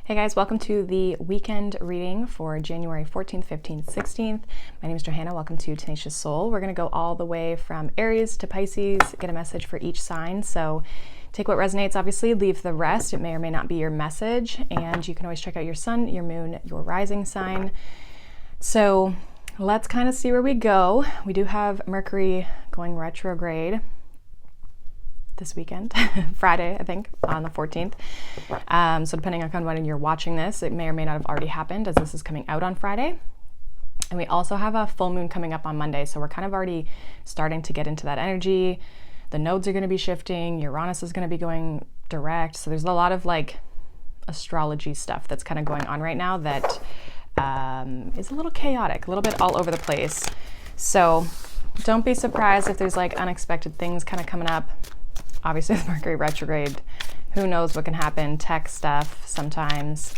Hey guys, welcome to the weekend reading for January 14th, 15th, 16th. My name is Johanna. Welcome to Tenacious Soul. We're going to go all the way from Aries to Pisces, get a message for each sign. So take what resonates, obviously, leave the rest. It may or may not be your message. And you can always check out your sun, your moon, your rising sign. So let's kind of see where we go. We do have Mercury going retrograde this weekend, Friday, I think, on the 14th. So depending on when you're watching this, it may or may not have already happened as this is coming out on Friday. And we also have a full moon coming up on Monday. So we're kind of already starting to get into that energy. The nodes are going to be shifting. Uranus is going to be going direct. So there's a lot of like astrology stuff that's kind of going on right now that is a little chaotic, a little bit all over the place. So don't be surprised if there's like unexpected things kind of coming up. Obviously with Mercury retrograde, who knows what can happen, tech stuff sometimes,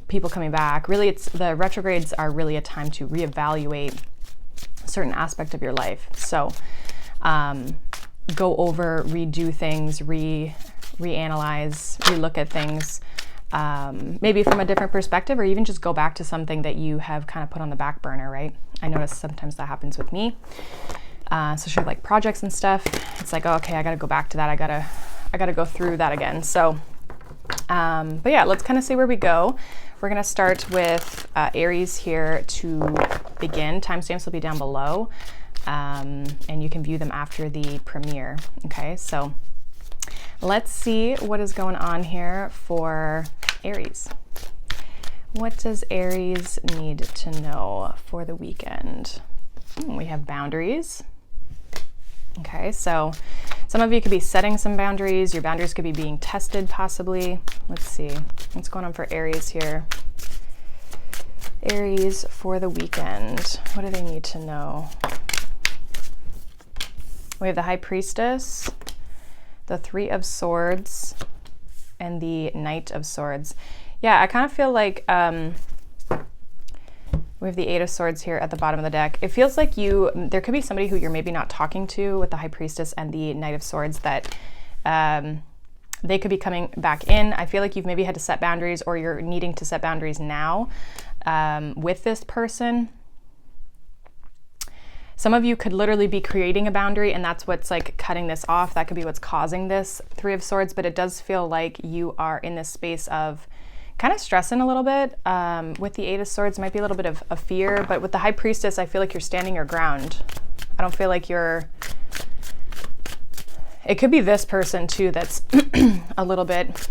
people coming back. Really, the retrogrades are really a time to reevaluate a certain aspect of your life. So go over, redo things, reanalyze, relook at things, maybe from a different perspective, or even just go back to something that you have kind of put on the back burner, right? I notice sometimes that happens with me. Especially like projects and stuff. It's like, oh, okay, I got to go back to that. I gotta go through that again. So, but yeah, let's kind of see where we go. We're going to start with Aries here to begin. Timestamps will be down below. And you can view them after the premiere. Okay. So let's see what is going on here for Aries. What does Aries need to know for the weekend? We have boundaries. Okay, so some of you could be setting some boundaries. Your boundaries could be being tested possibly. Let's see what's going on for Aries here. Aries for the weekend. What do they need to know? We have the High Priestess, the Three of Swords, and the Knight of Swords. Yeah, I kind of feel like we have the Eight of Swords here at the bottom of the deck. It feels like there could be somebody who you're maybe not talking to with the High Priestess and the Knight of Swords that they could be coming back in. I feel like you've maybe had to set boundaries, or you're needing to set boundaries now with this person. Some of you could literally be creating a boundary, and that's what's like cutting this off. That could be what's causing this Three of Swords, but it does feel like you are in this space of kind of stressing a little bit. With the Eight of Swords, might be a little bit of a fear, but with the High Priestess, I feel like you're standing your ground. I don't feel like it could be this person too that's a little bit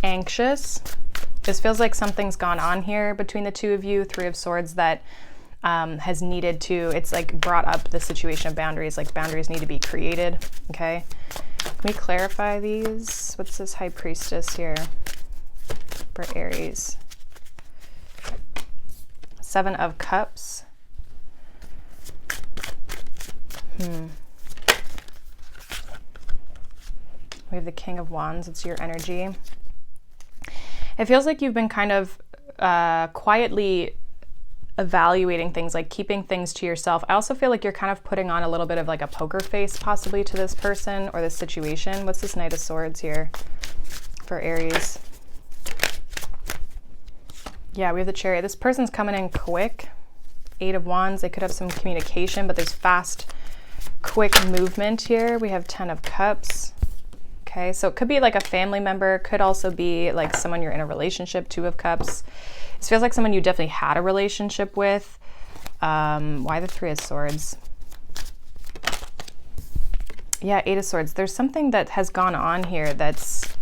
anxious. This feels like something's gone on here between the two of you, Three of Swords, that has needed to, it's like brought up the situation of boundaries, like boundaries need to be created, okay? Can we clarify these? What's this High Priestess here for Aries? Seven of Cups. We have the King of Wands. It's your energy. It feels like you've been kind of quietly evaluating things, like keeping things to yourself. I also feel like you're kind of putting on a little bit of like a poker face possibly to this person or this situation. What's this Knight of Swords here for Aries? Yeah, we have the Chariot. This person's coming in quick. Eight of Wands. They could have some communication, but there's fast, quick movement here. We have Ten of Cups. Okay, so it could be like a family member. Could also be like someone you're in a relationship. Two of Cups. This feels like someone you definitely had a relationship with. Why the Three of Swords? Yeah, Eight of Swords. There's something that has gone on here that's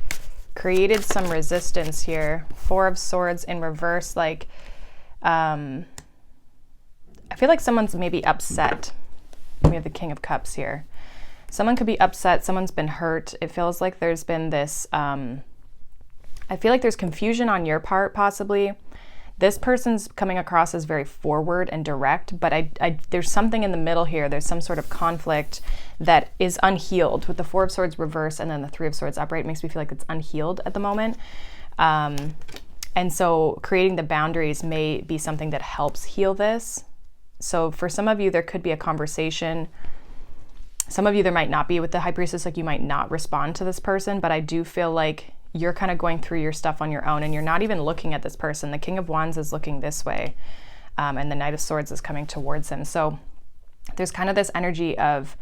created some resistance here. Four of Swords in reverse. Like, I feel like someone's maybe upset. We have the King of Cups here. Someone could be upset. Someone's been hurt. It feels like there's been this, I feel like there's confusion on your part, possibly. This person's coming across as very forward and direct, but there's something in the middle here. There's some sort of conflict that is unhealed with the Four of Swords reverse and then the Three of Swords upright. Makes me feel like it's unhealed at the moment. And so creating the boundaries may be something that helps heal this. So for some of you, there could be a conversation. Some of you, there might not be with the High Priestess, like you might not respond to this person, but I do feel like you're kind of going through your stuff on your own and you're not even looking at this person. The King of Wands is looking this way, and the Knight of Swords is coming towards him. So there's kind of this energy of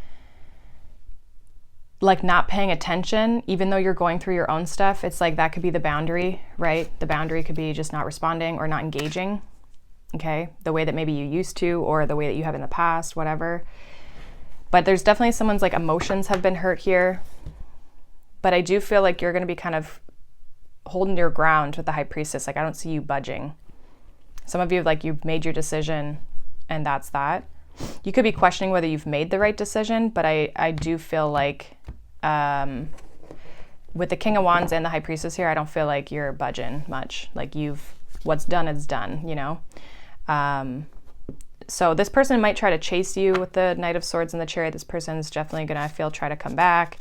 like not paying attention, even though you're going through your own stuff. It's like that could be the boundary, right? The boundary could be just not responding or not engaging, okay? The way that maybe you used to, or the way that you have in the past, whatever. But there's definitely someone's like emotions have been hurt here. But I do feel like you're going to be kind of holding your ground with the High Priestess. Like, I don't see you budging. Some of you, like, you've made your decision and that's that. You could be questioning whether you've made the right decision, but I do feel like with the King of Wands and the High Priestess here, I don't feel like you're budging much. Like, what's done is done, you know? So this person might try to chase you with the Knight of Swords and the Chariot. This person is definitely going to try to come back.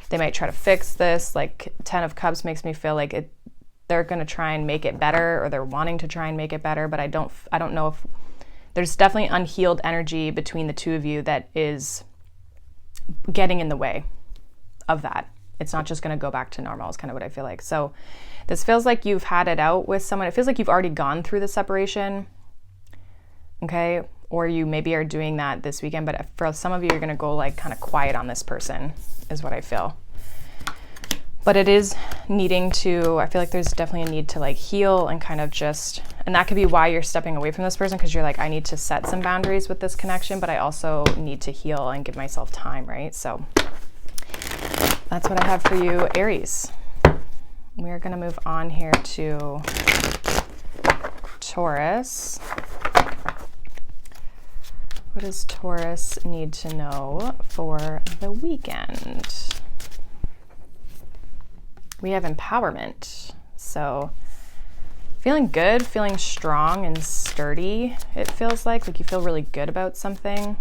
They might try to fix this. Like, Ten of Cups makes me feel like they're going to try and make it better, or they're wanting to try and make it better, but I don't know if there's definitely unhealed energy between the two of you that is getting in the way of that. It's not just going to go back to normal is kind of what I feel like. So this feels like you've had it out with someone. It feels like you've already gone through the separation, okay? Or you maybe are doing that this weekend, but for some of you, you're going to go like kind of quiet on this person is what I feel. But it is needing to, I feel like there's definitely a need to like heal and kind of just, and that could be why you're stepping away from this person, because you're like, I need to set some boundaries with this connection, but I also need to heal and give myself time, right? So that's what I have for you, Aries. We're going to move on here to Taurus. What does Taurus need to know for the weekend? We have empowerment. So feeling good, feeling strong and sturdy, it feels like you feel really good about something.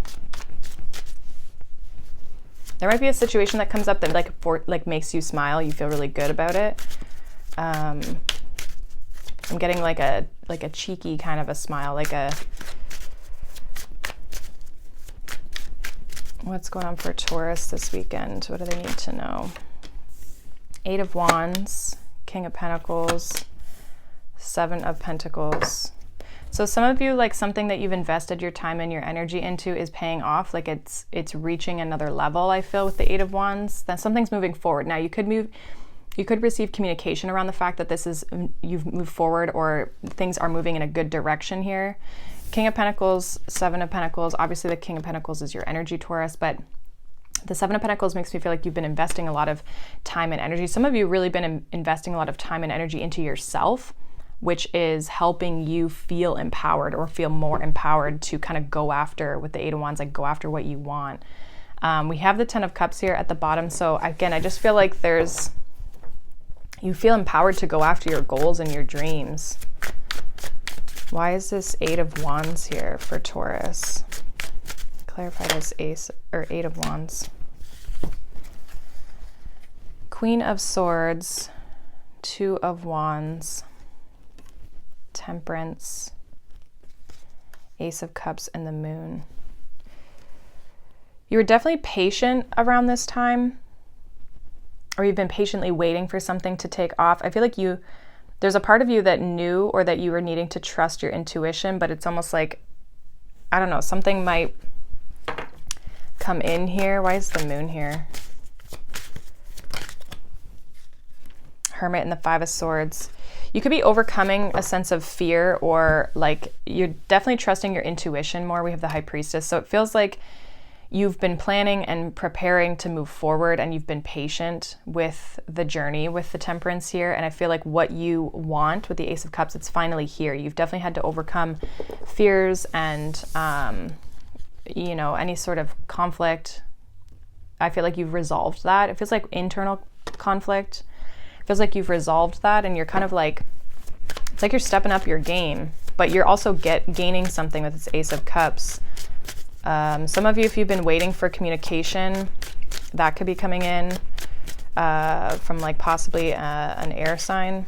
There might be a situation that comes up that like makes you smile. You feel really good about it. I'm getting like a cheeky kind of a smile, what's going on for Taurus this weekend? What do they need to know? Eight of Wands, King of Pentacles, Seven of Pentacles. So some of you, like something that you've invested your time and your energy into is paying off. Like it's reaching another level, I feel, with the Eight of Wands. Then something's moving forward. Now you could receive communication around the fact that you've moved forward, or things are moving in a good direction here. King of Pentacles, Seven of Pentacles. Obviously the King of Pentacles is your energy, Taurus, but the Seven of Pentacles makes me feel like you've been investing a lot of time and energy. Some of you really been investing a lot of time and energy into yourself, which is helping you feel empowered or feel more empowered to kind of go after, with the Eight of Wands, like go after what you want. We have the Ten of Cups here at the bottom. So again, I just feel like you feel empowered to go after your goals and your dreams. Why is this Eight of Wands here for Taurus? Clarify this Eight of Wands. Queen of Swords, Two of Wands, Temperance, Ace of Cups, and the Moon. You were definitely patient around this time, or you've been patiently waiting for something to take off. I feel like there's a part of you that knew, or that you were needing to trust your intuition, but it's almost like, I don't know, something might come in here. Why is the Moon here? Hermit and the Five of Swords. You could be overcoming a sense of fear, or like you're definitely trusting your intuition more. We have the High Priestess. So it feels like you've been planning and preparing to move forward, and you've been patient with the journey with the Temperance here. And I feel like what you want with the Ace of Cups, it's finally here. You've definitely had to overcome fears and any sort of conflict. I feel like you've resolved that. It feels like internal conflict. It feels like you've resolved that, and you're kind of like, it's like you're stepping up your game, but you're also gaining something with this Ace of Cups. Some of you, if you've been waiting for communication, that could be coming in from like possibly an air sign.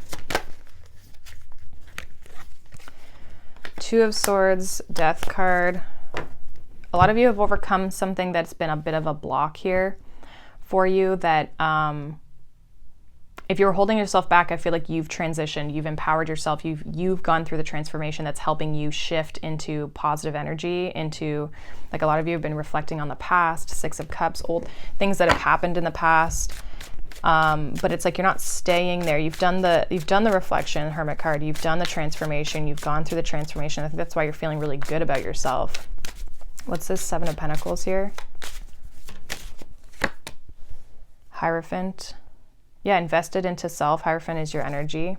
Two of Swords, Death card. A lot of you have overcome something that's been a bit of a block here for you, that if you're holding yourself back, I feel like you've transitioned, you've empowered yourself, you've gone through the transformation that's helping you shift into positive energy, into, like, a lot of you have been reflecting on the past, Six of Cups, old things that have happened in the past. But it's like you're not staying there. You've done the reflection, Hermit card. You've done the transformation. You've gone through the transformation. I think that's why you're feeling really good about yourself. What's this? Seven of Pentacles here. Hierophant. Yeah, invested into self. Hierophant is your energy.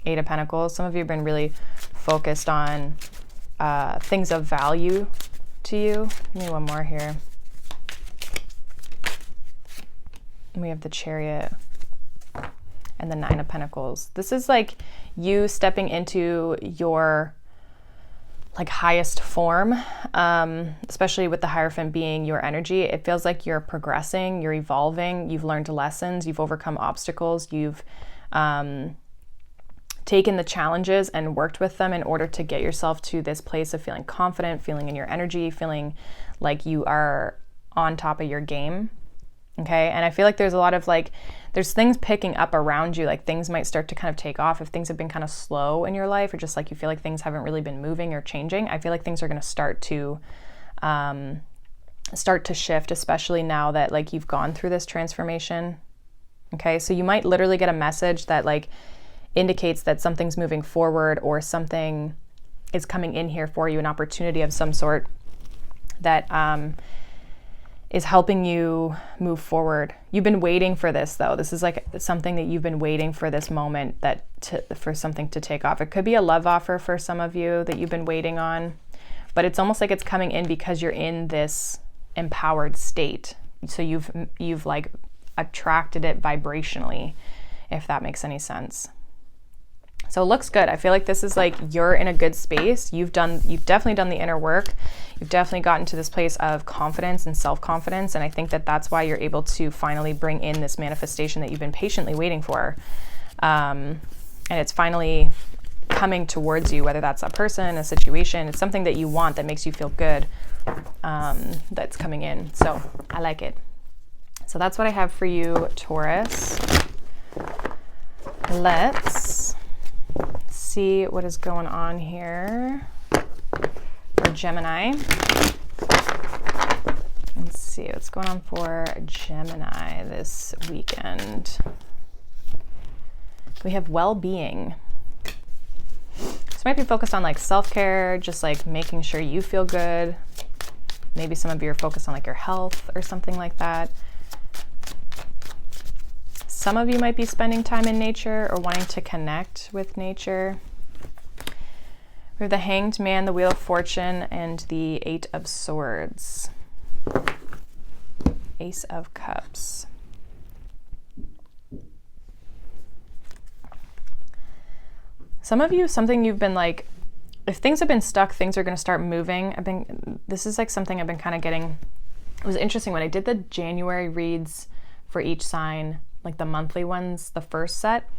Eight of Pentacles. Some of you have been really focused on things of value to you. Give me one more here. And we have the Chariot and the Nine of Pentacles. This is like you stepping into your, like, highest form, especially with the Hierophant being your energy. It feels like you're progressing, you're evolving, you've learned lessons, you've overcome obstacles, you've taken the challenges and worked with them in order to get yourself to this place of feeling confident, feeling in your energy, feeling like you are on top of your game. Okay, and I feel like there's a lot of, like, there's things picking up around you, like things might start to kind of take off if things have been kind of slow in your life, or just like you feel like things haven't really been moving or changing. I feel like things are going to start to shift, especially now that, like, you've gone through this transformation. Okay, so you might literally get a message that, like, indicates that something's moving forward, or something is coming in here for you, an opportunity of some sort that is helping you move forward. You've been waiting for this, though. This is like something that you've been waiting for, this moment for something to take off. It could be a love offer for some of you that you've been waiting on, but it's almost like it's coming in because you're in this empowered state. So you've like attracted it vibrationally, if that makes any sense. So it looks good. I feel like this is like you're in a good space. You've definitely done the inner work. You've definitely gotten to this place of confidence and self-confidence. And I think that that's why you're able to finally bring in this manifestation that you've been patiently waiting for. And it's finally coming towards you, whether that's a person, a situation, it's something that you want that makes you feel good, that's coming in. So I like it. So that's what I have for you, Taurus. Let's see what is going on here for Gemini. Let's see what's going on for Gemini this weekend. We have well-being. This might be focused on, like, self-care, just like making sure you feel good. Maybe some of you are focused on, like, your health or something like that. Some of you might be spending time in nature or wanting to connect with nature. We have the Hanged Man, the Wheel of Fortune, and the Eight of Swords. Ace of Cups. Some of you, something you've been like, if things have been stuck, things are going to start moving. This is like something I've been kind of getting. It was interesting when I did the January reads for each sign, like the monthly ones, the first set,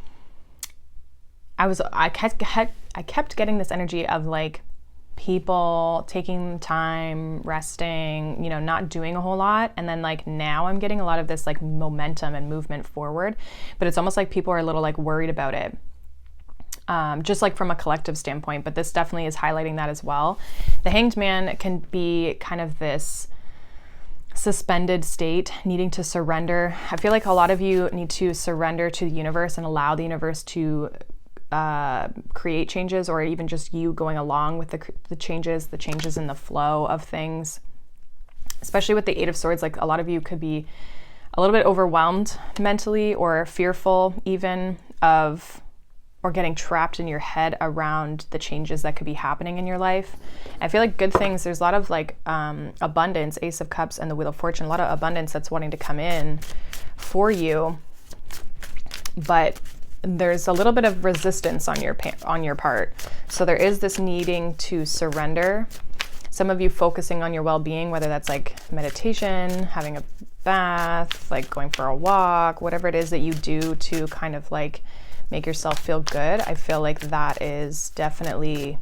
I kept getting this energy of, like, people taking time, resting, not doing a whole lot. And then, like, now I'm getting a lot of this, like, momentum and movement forward, but it's almost like people are a little, like, worried about it. Just like from a collective standpoint, but this definitely is highlighting that as well. The Hanged Man can be kind of this suspended state, needing to surrender. I feel like a lot of you need to surrender to the universe and allow the universe to create changes, or even just you going along with the changes in the flow of things. Especially with the Eight of Swords, like, a lot of you could be a little bit overwhelmed mentally, or fearful even of, or getting trapped in your head around the changes that could be happening in your life. I feel like good things, there's a lot of, like, abundance, Ace of Cups and the Wheel of Fortune, a lot of abundance that's wanting to come in for you, but there's a little bit of resistance on your part. So there is this needing to surrender. Some of you focusing on your well-being, whether that's like meditation, having a bath, like going for a walk, whatever it is that you do to kind of like make yourself feel good. I feel like that is definitely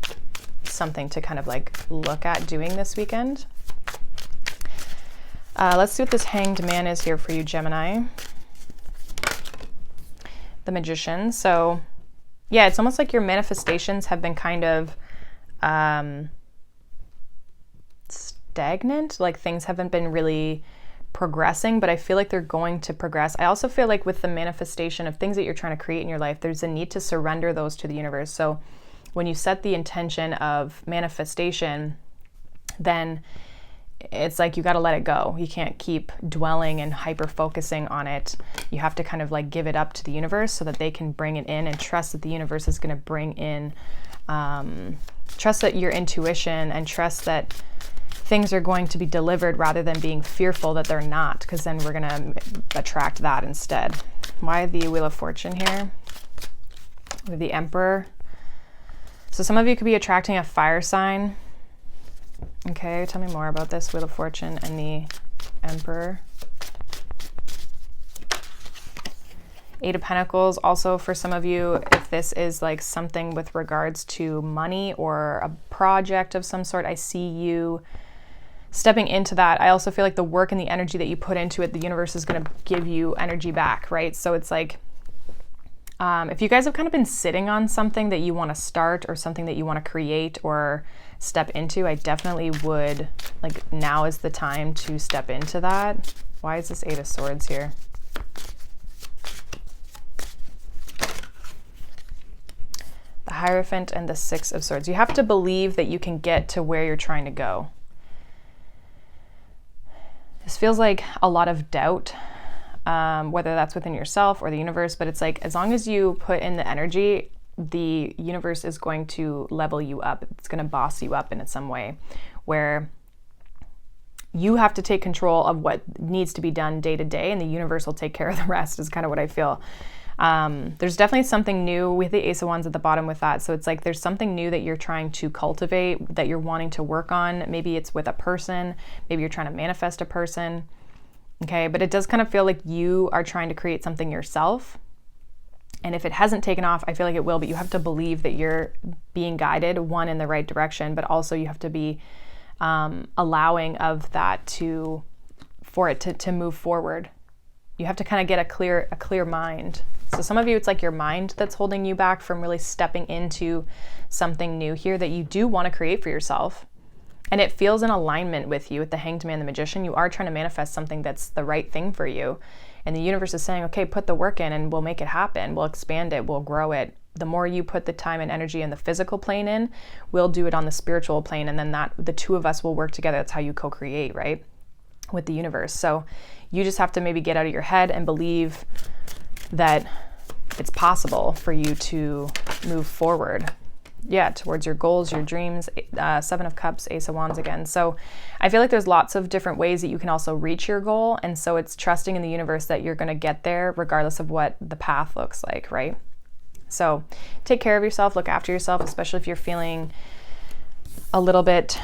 something to kind of like look at doing this weekend. Let's see what this Hanged Man is here for you, Gemini. the Magician. So yeah, it's almost like your manifestations have been kind of stagnant, like things haven't been really progressing, but I feel like they're going to progress. I also feel like with the manifestation of things that you're trying to create in your life, there's a need to surrender those to the universe. So when you set the intention of manifestation, then it's like you got to let it go. You can't keep dwelling and hyper focusing on it. You have to kind of like give it up to the universe so that they can bring it in, and trust that the universe is going to bring in, trust that your intuition, and trust that things are going to be delivered rather than being fearful that they're not, because then we're going to attract that instead. Why the Wheel of Fortune here? With the Emperor. So some of you could be attracting a fire sign. Okay, tell me more about this Wheel of Fortune and the Emperor. Eight of Pentacles. Also for some of you, if this is like something with regards to money or a project of some sort, I see you stepping into that. I also feel like the work and the energy that you put into it, the universe is going to give you energy back, right? So it's like, if you guys have kind of been sitting on something that you want to start or something that you want to create or step into, I definitely would, like, now is the time to step into that. Why is this Eight of Swords here? The Hierophant and the Six of Swords. You have to believe that you can get to where you're trying to go. This feels like a lot of doubt, whether that's within yourself or the universe, but it's like, as long as you put in the energy, the universe is going to level you up. It's going to boss you up in some way where you have to take control of what needs to be done day to day, and the universe will take care of the rest, is kind of what I feel. There's definitely something new with the Ace of Wands at the bottom with that. So it's like there's something new that you're trying to cultivate, that you're wanting to work on. Maybe it's with a person, maybe you're trying to manifest a person. Okay, but it does kind of feel like you are trying to create something yourself. And if it hasn't taken off, I feel like it will, but you have to believe that you're being guided, one, in the right direction, but also you have to be allowing of that for it to move forward. You have to kind of get a clear mind. So some of you, it's like your mind that's holding you back from really stepping into something new here that you do want to create for yourself. And it feels in alignment with you, with the Hanged Man, the Magician. You are trying to manifest something that's the right thing for you. And the universe is saying, okay, put the work in and we'll make it happen. We'll expand it. We'll grow it. The more you put the time and energy in the physical plane in, we'll do it on the spiritual plane. And then the two of us will work together. That's how you co-create, right? With the universe. So you just have to maybe get out of your head and believe that it's possible for you to move forward. Yeah, towards your goals, your dreams. Seven of Cups, Ace of Wands again. So I feel like there's lots of different ways that you can also reach your goal. And so it's trusting in the universe that you're going to get there regardless of what the path looks like, right? So take care of yourself, look after yourself, especially if you're feeling a little bit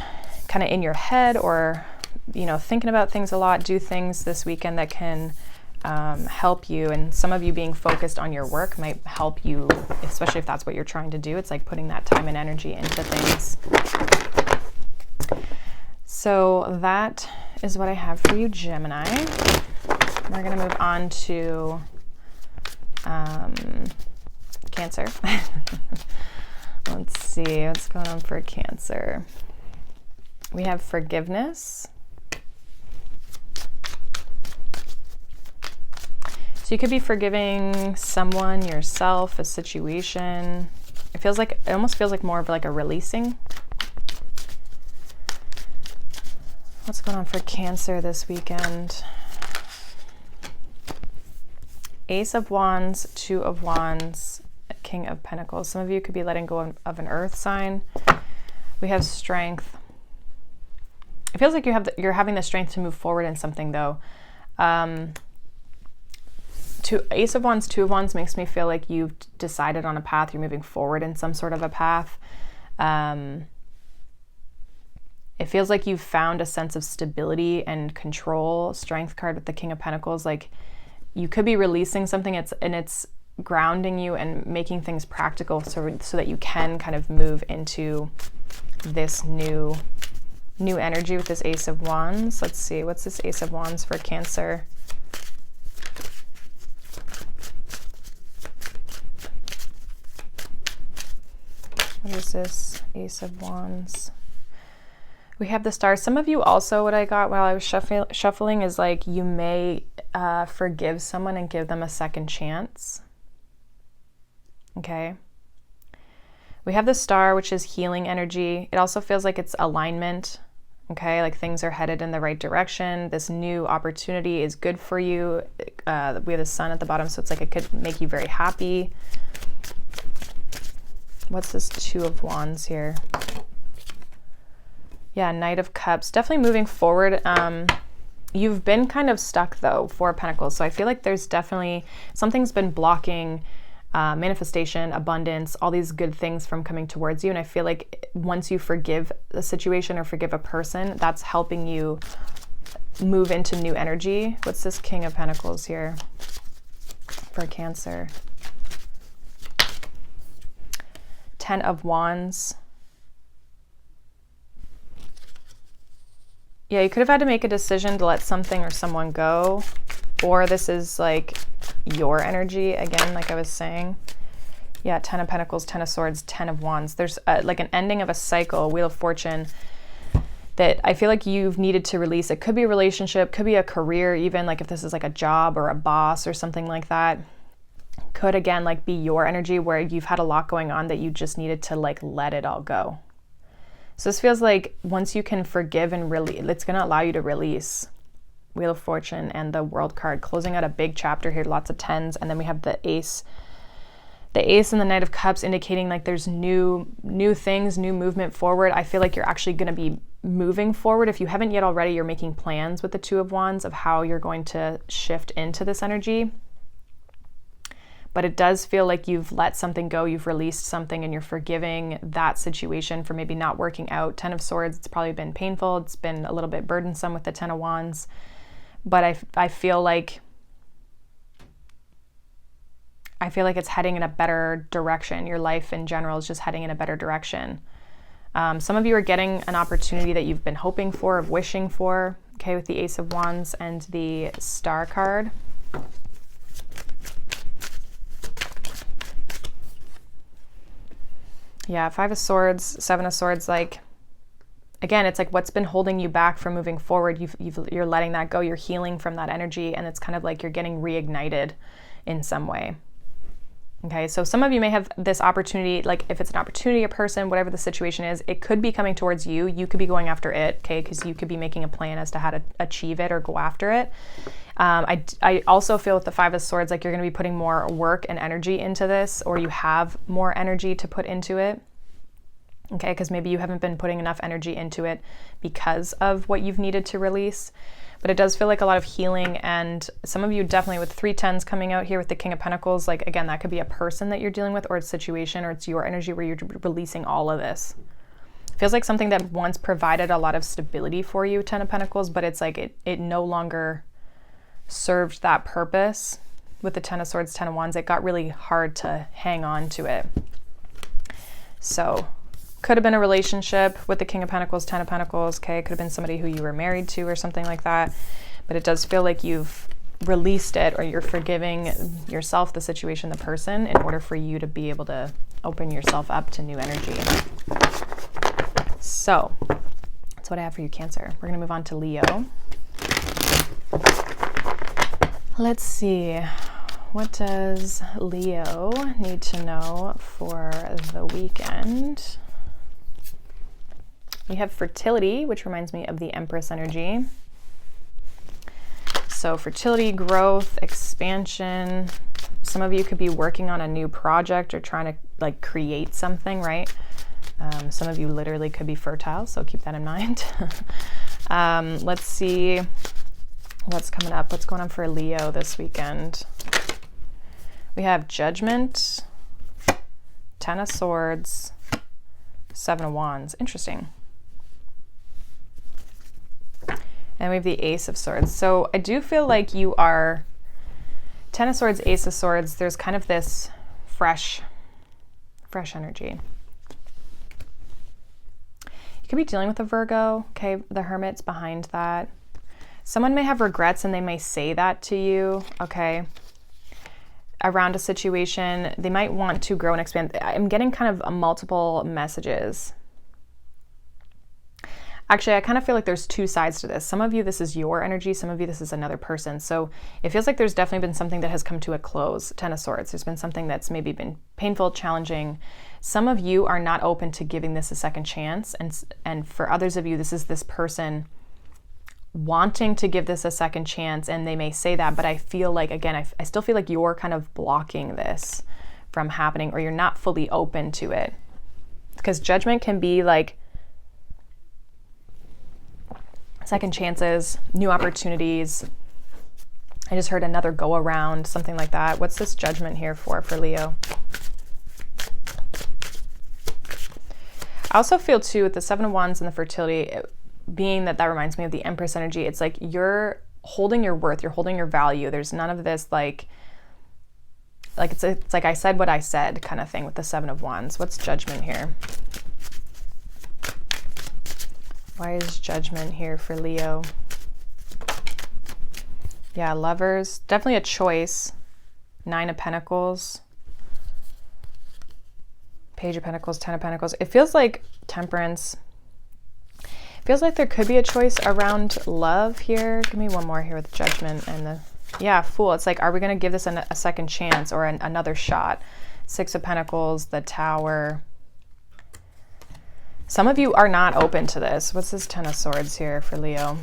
kind of in your head or, you know, thinking about things a lot. Do things this weekend that can help you, and some of you being focused on your work might help you, especially if that's what you're trying to do. It's like putting that time and energy into things. So that is what I have for you, Gemini. We're going to move on to Cancer. Let's see what's going on for Cancer. We have forgiveness. So you could be forgiving someone, yourself, a situation. It almost feels like more of like a releasing. What's going on for Cancer this weekend? Ace of Wands, Two of Wands, King of Pentacles. Some of you could be letting go of an earth sign. We have strength. It feels like you're having the strength to move forward in something though. Ace of Wands, Two of Wands makes me feel like you've decided on a path. You're moving forward in some sort of a path. It feels like you've found a sense of stability and control. Strength card with the King of Pentacles. Like you could be releasing something and it's grounding you and making things practical so that you can kind of move into this new energy with this Ace of Wands. Let's see, what's this Ace of Wands for Cancer? What is this? Ace of Wands. We have the Star. Some of you also, what I got while I was shuffling is like you may forgive someone and give them a second chance. Okay. We have the Star, which is healing energy. It also feels like it's alignment. Okay, like things are headed in the right direction. This new opportunity is good for you. We have the Sun at the bottom, so it's like it could make you very happy. What's this Two of Wands here? Yeah, Knight of Cups. Definitely moving forward. You've been kind of stuck though, Four of Pentacles. So I feel like there's definitely something's been blocking manifestation, abundance, all these good things from coming towards you. And I feel like once you forgive a situation or forgive a person, that's helping you move into new energy. What's this King of Pentacles here for Cancer? Ten of Wands. Yeah, you could have had to make a decision to let something or someone go, or this is like your energy again, like I was saying. Yeah, Ten of Pentacles, Ten of Swords, Ten of Wands. There's like an ending of a cycle, Wheel of Fortune, that I feel like you've needed to release. It could be a relationship, could be a career, even like if this is like a job or a boss or something like that. Could again like be your energy where you've had a lot going on that you just needed to like let it all go. So this feels like once you can forgive and release, it's going to allow you to release. Wheel of Fortune and the World card, closing out a big chapter here, lots of tens, and then we have the Ace. The Ace and the Knight of Cups indicating like there's new things, new movement forward. I feel like you're actually going to be moving forward. If you haven't yet already, you're making plans with the Two of Wands of how you're going to shift into this energy. But it does feel like you've let something go, you've released something, and you're forgiving that situation for maybe not working out. Ten of Swords, it's probably been painful. It's been a little bit burdensome with the Ten of Wands. But I feel like it's heading in a better direction. Your life in general is just heading in a better direction. Some of you are getting an opportunity that you've been hoping for, of wishing for, okay, with the Ace of Wands and the Star card. Yeah, Five of Swords, Seven of Swords, like, again, it's like what's been holding you back from moving forward, you're letting that go, you're healing from that energy, and it's kind of like you're getting reignited in some way. Okay, so some of you may have this opportunity, like if it's an opportunity, a person, whatever the situation is, it could be coming towards you. You could be going after it, okay, because you could be making a plan as to how to achieve it or go after it. I also feel with the Five of Swords, like you're going to be putting more work and energy into this, or you have more energy to put into it. Okay, because maybe you haven't been putting enough energy into it because of what you've needed to release. But it does feel like a lot of healing, and some of you definitely with 3 tens coming out here with the King of Pentacles, like again, that could be a person that you're dealing with, or a situation, or it's your energy where you're releasing all of this. It feels like something that once provided a lot of stability for you, Ten of Pentacles, but it's like it no longer served that purpose. With the Ten of Swords, Ten of Wands, it got really hard to hang on to it. So could have been a relationship with the King of Pentacles, Ten of Pentacles, okay? Could have been somebody who you were married to or something like that. But it does feel like you've released it, or you're forgiving yourself, the situation, the person, in order for you to be able to open yourself up to new energy. So that's what I have for you, Cancer. We're going to move on to Leo. Let's see. What does Leo need to know for the weekend? We have fertility, which reminds me of the Empress energy. So fertility, growth, expansion. Some of you could be working on a new project or trying to like create something, right? Some of you literally could be fertile, so keep that in mind. Let's see what's coming up. What's going on for Leo this weekend? We have Judgment, Ten of Swords, Seven of Wands. Interesting. And we have the Ace of Swords. So I do feel like you are Ten of Swords, Ace of Swords. There's kind of this fresh energy. You could be dealing with a Virgo. Okay, the Hermit's behind that. Someone may have regrets and they may say that to you. Okay. around a situation. They might want to grow and expand. I'm getting kind of multiple messages. Actually, I kind of feel like there's two sides to this. Some of you, this is your energy. Some of you, this is another person. So it feels like there's definitely been something that has come to a close. Ten of Swords. There's been something that's maybe been painful, challenging. Some of you are not open to giving this a second chance. And for others of you, this is this person wanting to give this a second chance. And they may say that, but I feel like, again, I still feel like you're kind of blocking this from happening, or you're not fully open to it. Because Judgment can be like second chances, new opportunities. I just heard another go around, something like that. What's this Judgment here for Leo? I also feel too with the Seven of Wands and the fertility, being that reminds me of the Empress energy. It's like you're holding your worth, you're holding your value. There's none of this like it's like I said what I said kind of thing with the Seven of Wands. What's Judgment here? Why is Judgment here for Leo? Yeah, Lovers. Definitely a choice. Nine of Pentacles. Page of Pentacles, Ten of Pentacles. It feels like Temperance. It feels like there could be a choice around love here. Give me one more here with Judgment and the... Yeah, Fool. It's like, are we going to give this a second chance or another shot? Six of Pentacles, the Tower... Some of you are not open to this. What's this Ten of Swords here for Leo?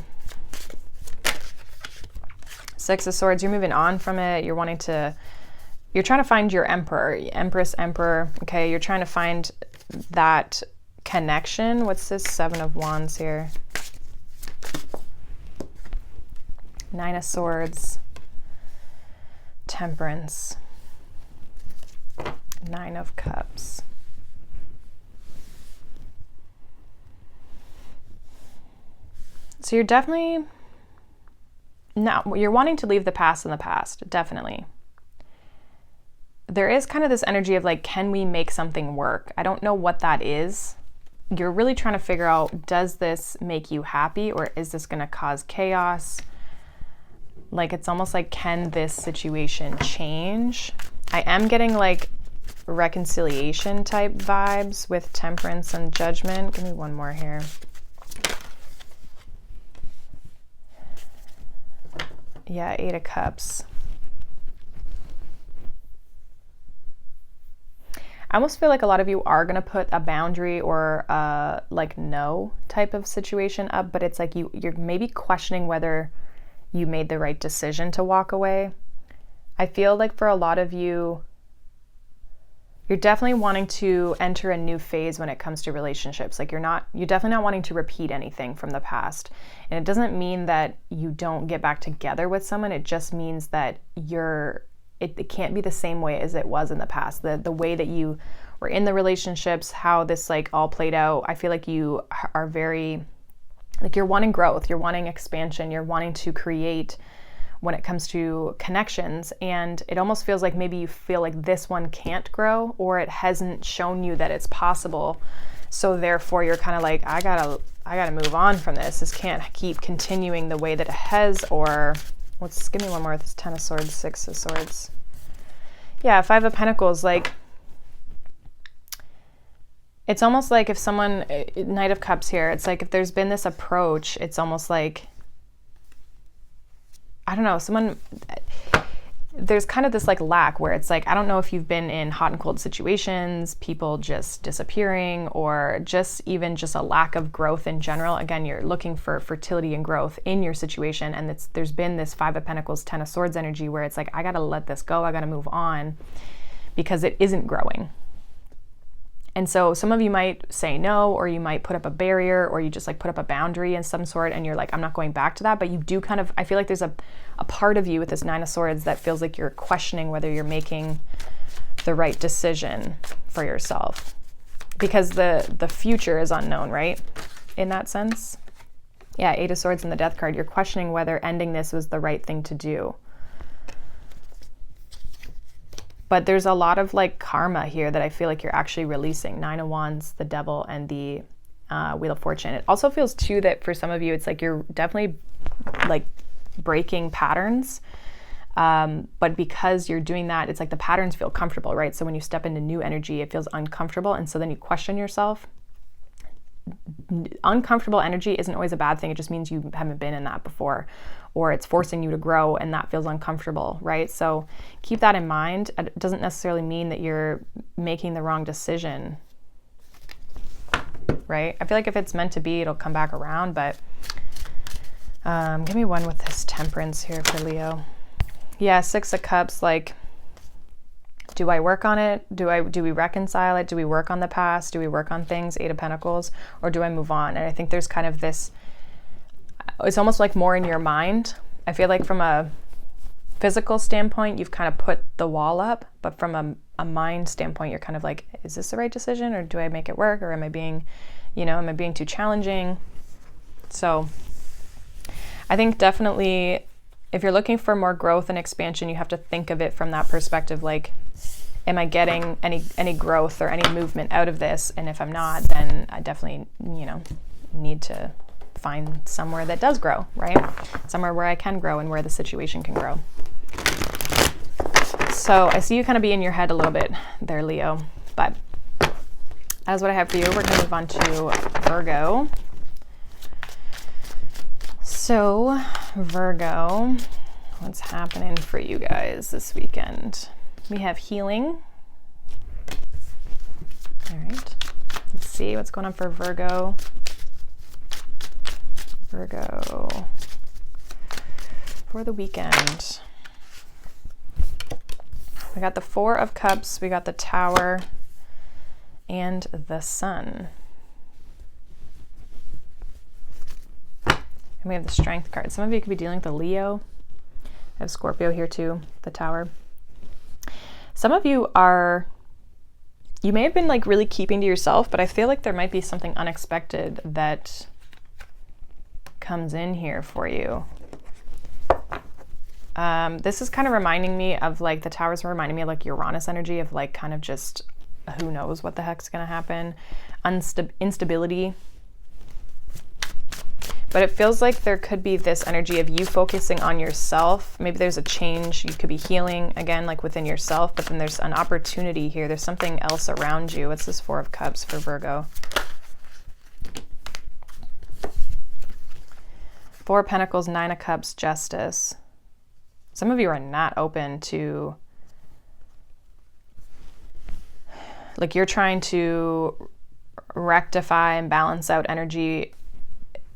Six of Swords, you're moving on from it. You're trying to find your Emperor, Empress, Emperor. Okay, you're trying to find that connection. What's this Seven of Wands here? Nine of Swords, Temperance, Nine of Cups. So you're definitely, no, you're wanting to leave the past in the past, definitely. There is kind of this energy of like, can we make something work? I don't know what that is. You're really trying to figure out, does this make you happy or is this going to cause chaos? Like, it's almost like, can this situation change? I am getting like reconciliation type vibes with Temperance and Judgment. Give me one more here. Yeah, Eight of Cups. I almost feel like a lot of you are going to put a boundary or like no type of situation up, but it's like you're maybe questioning whether you made the right decision to walk away. I feel like for a lot of you, you're definitely wanting to enter a new phase when it comes to relationships. Like you're definitely not wanting to repeat anything from the past. And it doesn't mean that you don't get back together with someone. It just means that it can't be the same way as it was in the past. The way that you were in the relationships, how this like all played out. I feel like you are very, like you're wanting growth, you're wanting expansion, you're wanting to create when it comes to connections, and it almost feels like maybe you feel like this one can't grow or it hasn't shown you that it's possible. So therefore you're kind of like, I gotta move on from this. This can't keep continuing the way that it has. Or give me one more. This Ten of Swords, Six of Swords. Yeah, Five of Pentacles. Like, it's almost like if someone, Knight of Cups here, it's like if there's been this approach, it's almost like, I don't know, there's kind of this like lack where it's like, I don't know if you've been in hot and cold situations, people just disappearing, or just even just a lack of growth in general. Again, you're looking for fertility and growth in your situation. And there's been this Five of Pentacles, Ten of Swords energy where it's like, I got to let this go. I got to move on because it isn't growing. And so some of you might say no, or you might put up a barrier, or you just like put up a boundary in some sort and you're like, I'm not going back to that. But you do kind of, I feel like there's a part of you with this Nine of Swords that feels like you're questioning whether you're making the right decision for yourself, because the future is unknown, right? In that sense. Yeah, Eight of Swords and the Death card. You're questioning whether ending this was the right thing to do. But there's a lot of like karma here that I feel like you're actually releasing. Nine of Wands, the Devil, and the Wheel of Fortune. It also feels too that for some of you, it's like you're definitely like breaking patterns But because you're doing that, it's like the patterns feel comfortable, right? So when you step into new energy, it feels uncomfortable. And so then you question yourself. Uncomfortable energy isn't always a bad thing. It just means you haven't been in that before, or it's forcing you to grow and that feels uncomfortable, right? So keep that in mind. It doesn't necessarily mean that you're making the wrong decision, right? I feel like if it's meant to be, it'll come back around, but give me one with this Temperance here for Leo. Yeah, Six of Cups, like, do I work on it? Do we reconcile it? Do we work on the past? Do we work on things? Eight of Pentacles, or do I move on? And I think there's kind of this, it's almost like more in your mind. I feel like from a physical standpoint, you've kind of put the wall up, but from a mind standpoint, you're kind of like, is this the right decision, or do I make it work, or am I being, am I being too challenging? So I think definitely if you're looking for more growth and expansion, you have to think of it from that perspective, like, am I getting any growth or any movement out of this? And if I'm not, then I definitely, need to find somewhere that does grow, right? Somewhere where I can grow and where the situation can grow. So I see you kind of be in your head a little bit there, Leo, but that's what I have for you. We're going to move on to Virgo. So Virgo, what's happening for you guys this weekend? We have healing. All right, let's see what's going on for Virgo. Virgo for the weekend. We got the Four of Cups, we got the Tower, and the Sun. And we have the Strength card. Some of you could be dealing with the Leo. I have Scorpio here too, the Tower. Some of you may have been like really keeping to yourself, but I feel like there might be something unexpected that comes in here for you. This is kind of reminding me of like the Towers reminding me of like Uranus energy of like kind of just who knows what the heck's gonna happen. Instability. But it feels like there could be this energy of you focusing on yourself. Maybe there's a change. You could be healing, again, like within yourself, but then there's an opportunity here. There's something else around you. What's this Four of Cups for Virgo? Four of Pentacles, Nine of Cups, Justice. Some of you are not open to, like you're trying to rectify and balance out energy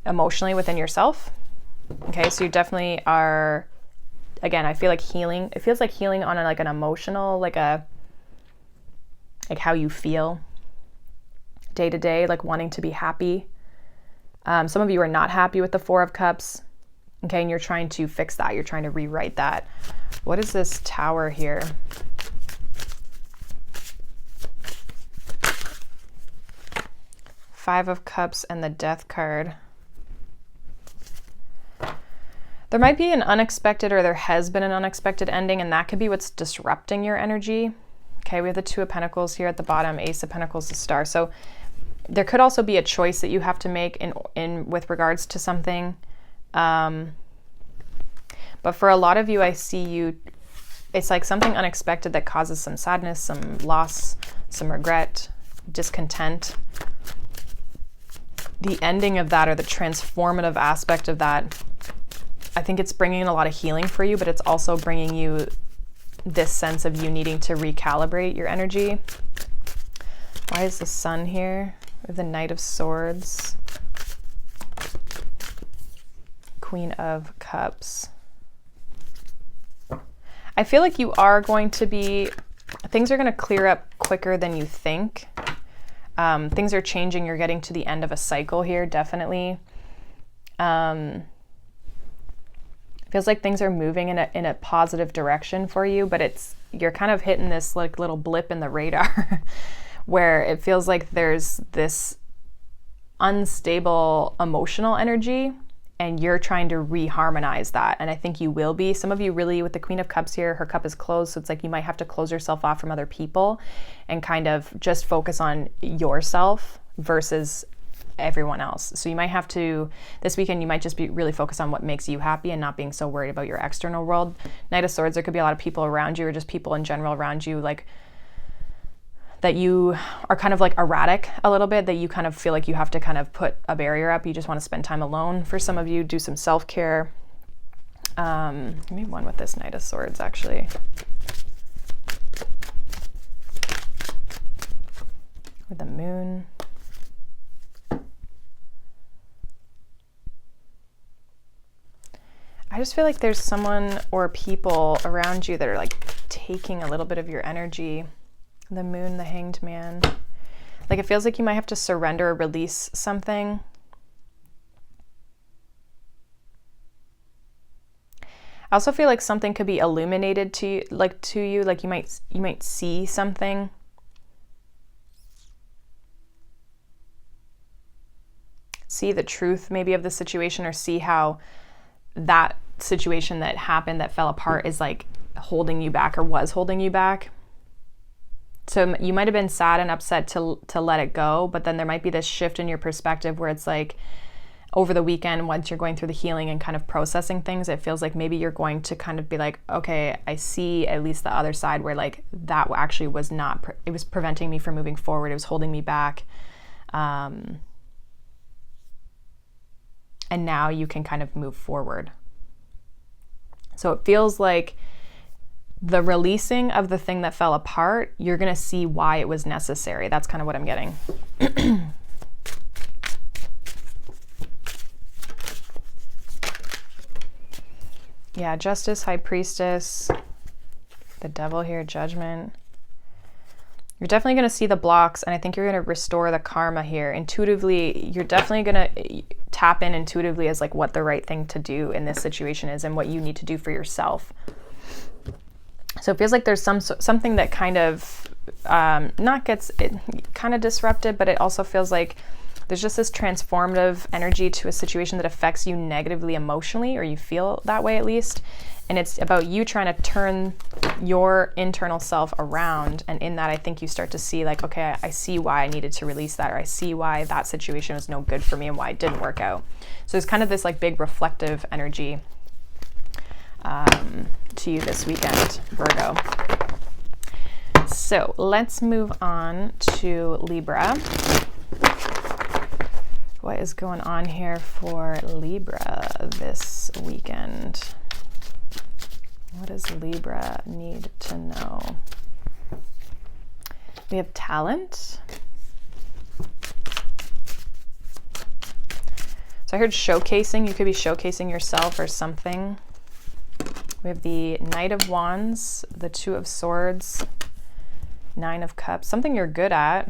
emotionally within yourself. Okay, so you definitely are, again, I feel like healing. It feels like healing on like an emotional, like how you feel day to day, like wanting to be happy. Some of you are not happy with the Four of Cups. Okay, and you're trying to fix that. You're trying to rewrite that. What is this Tower here? Five of Cups and the Death card. There might be an unexpected, or there has been an unexpected ending, and that could be what's disrupting your energy. Okay, we have the Two of Pentacles here at the bottom, Ace of Pentacles, the Star. So there could also be a choice that you have to make in with regards to something. But for a lot of you, I see you, it's like something unexpected that causes some sadness, some loss, some regret, discontent. The ending of that, or the transformative aspect of that, I think it's bringing in a lot of healing for you, but it's also bringing you this sense of you needing to recalibrate your energy. Why is the Sun here? We have the Knight of Swords. Queen of Cups. I feel like you are going to be, things are going to clear up quicker than you think. Things are changing. You're getting to the end of a cycle here, definitely. Feels like things are moving in a positive direction for you, but you're kind of hitting this like little blip in the radar where it feels like there's this unstable emotional energy, and you're trying to reharmonize that. And I think you will be. Some of you really, with the Queen of Cups here, her cup is closed. So it's like you might have to close yourself off from other people and kind of just focus on yourself versus everyone else. So you might have to, this weekend, you might just be really focused on what makes you happy and not being so worried about your external world. Knight of Swords, there could be a lot of people around you or just people in general around you, like that you are kind of like erratic a little bit, that you kind of feel like you have to kind of put a barrier up. You just want to spend time alone. For some of you, do some self-care. Give me one with this Knight of Swords, actually. With the Moon. I just feel like there's someone or people around you that are like taking a little bit of your energy. The Moon, the Hanged Man. Like it feels like you might have to surrender or release something. I also feel like something could be illuminated to you, like you might see something. See the truth maybe of the situation, or see how that situation that happened that fell apart is like holding you back or was holding you back. So you might have been sad and upset to let it go, but then there might be this shift in your perspective where it's like over the weekend, once you're going through the healing and kind of processing things, it feels like maybe you're going to kind of be like, okay, I see at least the other side where like that actually was not, it was preventing me from moving forward. It was holding me back. And now you can kind of move forward. So it feels like the releasing of the thing that fell apart, you're going to see why it was necessary. That's kind of what I'm getting. Yeah, Justice, High Priestess, the Devil here, Judgment. You're definitely going to see the blocks, and I think you're going to restore the karma here. Intuitively, you're definitely going to tap in intuitively as like what the right thing to do in this situation is and what you need to do for yourself. So it feels like there's something that kind of kind of disrupted, but it also feels like there's just this transformative energy to a situation that affects you negatively emotionally, or you feel that way at least. And it's about you trying to turn your internal self around. And in that, I think you start to see like, okay, I see why I needed to release that, or I see why that situation was no good for me and why it didn't work out. So there's kind of this like big reflective energy to you this weekend, Virgo. So let's move on to Libra. What is going on here for Libra this weekend? What does Libra need to know? We have talent. So I heard showcasing. You could be showcasing yourself or something. We have the Knight of Wands, the Two of Swords, Nine of Cups, something you're good at.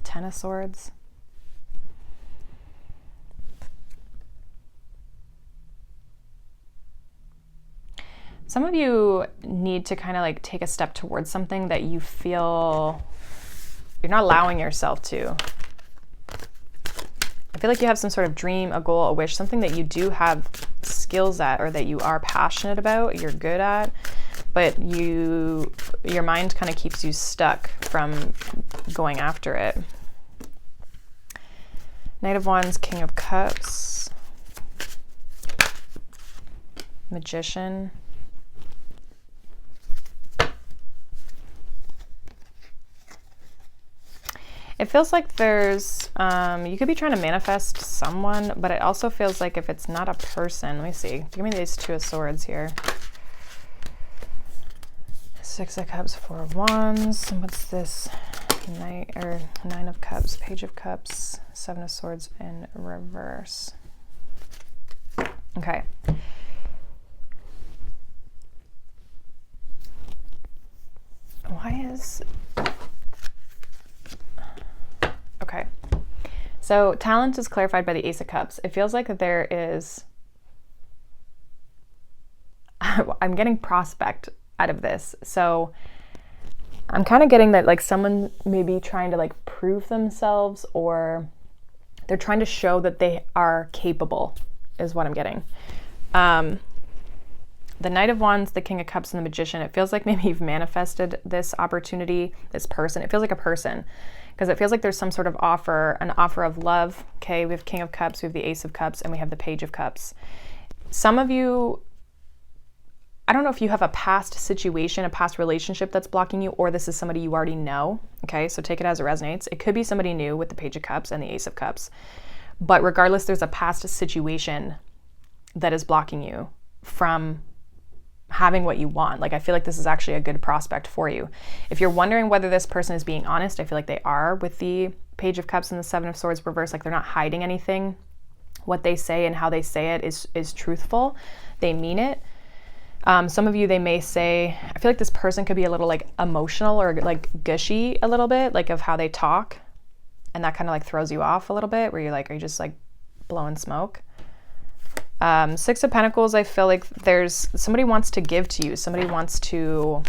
Ten of Swords. Some of you need to kind of like take a step towards something that you feel you're not allowing yourself to. I feel like you have some sort of dream, a goal, a wish, something that you do have skills at or that you are passionate about, you're good at, but your mind kind of keeps you stuck from going after it. Knight of Wands, King of Cups, Magician. It feels like there's, you could be trying to manifest someone, but it also feels like if it's not a person, let me see, give me these Two of Swords here. Six of Cups, Four of Wands, what's this? Nine of Cups, Page of Cups, Seven of Swords in reverse. Okay. Why is... Okay, so talent is clarified by the Ace of Cups. It feels like there is, I'm getting prospect out of this. So I'm kind of getting that like someone may be trying to like prove themselves, or they're trying to show that they are capable is what I'm getting. The Knight of Wands, the King of Cups, and the Magician. It feels like maybe you've manifested this opportunity, this person. It feels like a person. because it feels like there's some sort of offer, an offer of love. Okay, we have King of Cups, we have the Ace of Cups, and we have the Page of Cups. Some of you, I don't know if you have a past situation, a past relationship that's blocking you, or this is somebody you already know. Okay, so take it as it resonates. It could be somebody new with the Page of Cups and the Ace of Cups. But regardless, there's a past situation that is blocking you from having what you want. Like, I feel like this is actually a good prospect for you. If you're wondering whether this person is being honest, I feel like they are with the Page of Cups and the Seven of Swords reversed. Like, they're not hiding anything. What they say and how they say it is truthful. They mean it. Some of you, they may say, I feel like this person could be a little like emotional or like gushy a little bit, like of how they talk. And that kind of like throws you off a little bit, where you're like, are you just like blowing smoke? Six of Pentacles, I feel like there's somebody wants to give to you. Somebody wants to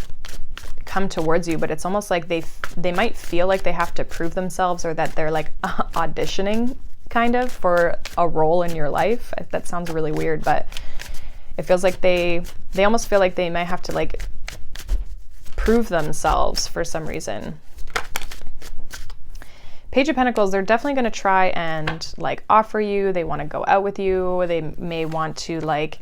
come towards you, but it's almost like they might feel like they have to prove themselves, or that they're like auditioning kind of for a role in your life. That sounds really weird, but it feels like they almost feel like they might have to like prove themselves for some reason. Page of Pentacles, they're definitely going to try and like offer you. They want to go out with you. They may want to like,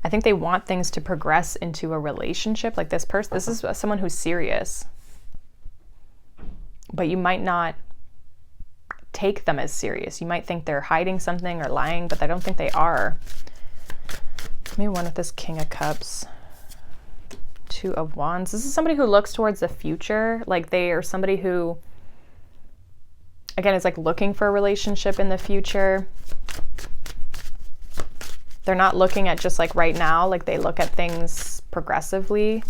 I think they want things to progress into a relationship. Like this person, this is someone who's serious, but you might not take them as serious. You might think they're hiding something or lying, but I don't think they are. Give me one with this King of Cups. Two of Wands. This is somebody who looks towards the future. Like they are somebody who, again, is like looking for a relationship in the future. They're not looking at just like right now. Like they look at things progressively.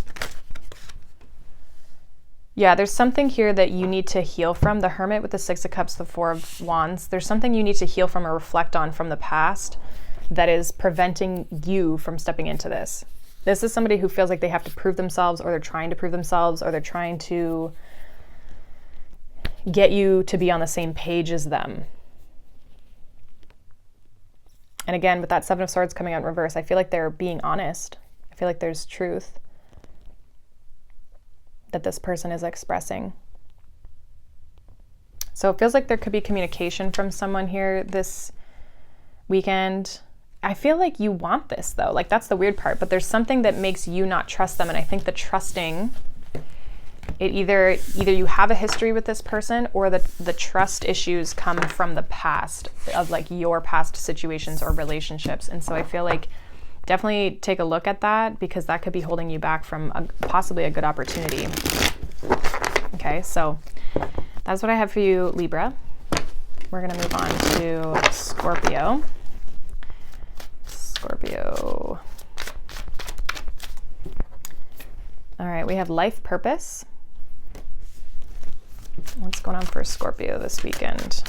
Yeah, there's something here that you need to heal from. The Hermit with the Six of Cups, the Four of Wands. There's something you need to heal from or reflect on from the past that is preventing you from stepping into this. This is somebody who feels like they have to prove themselves, or they're trying to prove themselves, or they're trying to get you to be on the same page as them. And again, with that Seven of Swords coming out in reverse, I feel like they're being honest. I feel like there's truth that this person is expressing. So it feels like there could be communication from someone here this weekend. I feel like you want this though. Like that's the weird part, but there's something that makes you not trust them. And I think the trusting, it either you have a history with this person, or the trust issues come from the past of like your past situations or relationships. And so I feel like definitely take a look at that, because that could be holding you back from possibly a good opportunity. Okay, so that's what I have for you, Libra. We're going to move on to Scorpio. Scorpio. All right, we have life purpose. What's going on for Scorpio this weekend?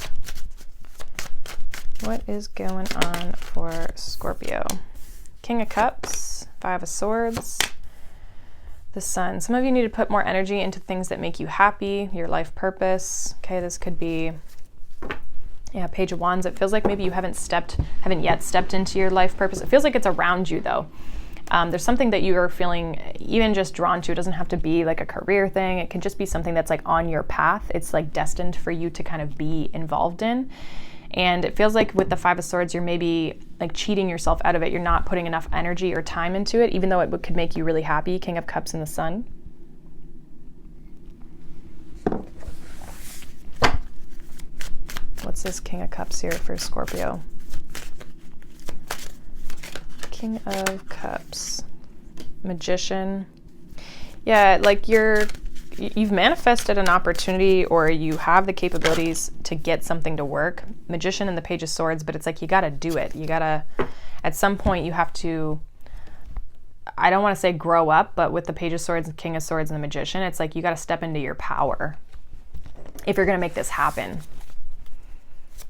What is going on for Scorpio? King of Cups, Five of Swords, the Sun. Some of you need to put more energy into things that make you happy, your life purpose. Okay, this could be, yeah, Page of Wands. It feels like maybe you haven't yet stepped into your life purpose. It feels like it's around you though. There's something that you are feeling even just drawn to. It doesn't have to be like a career thing. It can just be something that's like on your path. It's like destined for you to kind of be involved in. And it feels like with the Five of Swords, you're maybe like cheating yourself out of it. You're not putting enough energy or time into it, even though it could make you really happy. King of Cups and the Sun. What's this King of Cups here for Scorpio? King of Cups. Magician. Yeah, like you've manifested an opportunity, or you have the capabilities to get something to work. Magician and the Page of Swords, but it's like you got to do it. You got to, at some point you have to, I don't want to say grow up, but with the Page of Swords, King of Swords, and the Magician, it's like you got to step into your power if you're going to make this happen.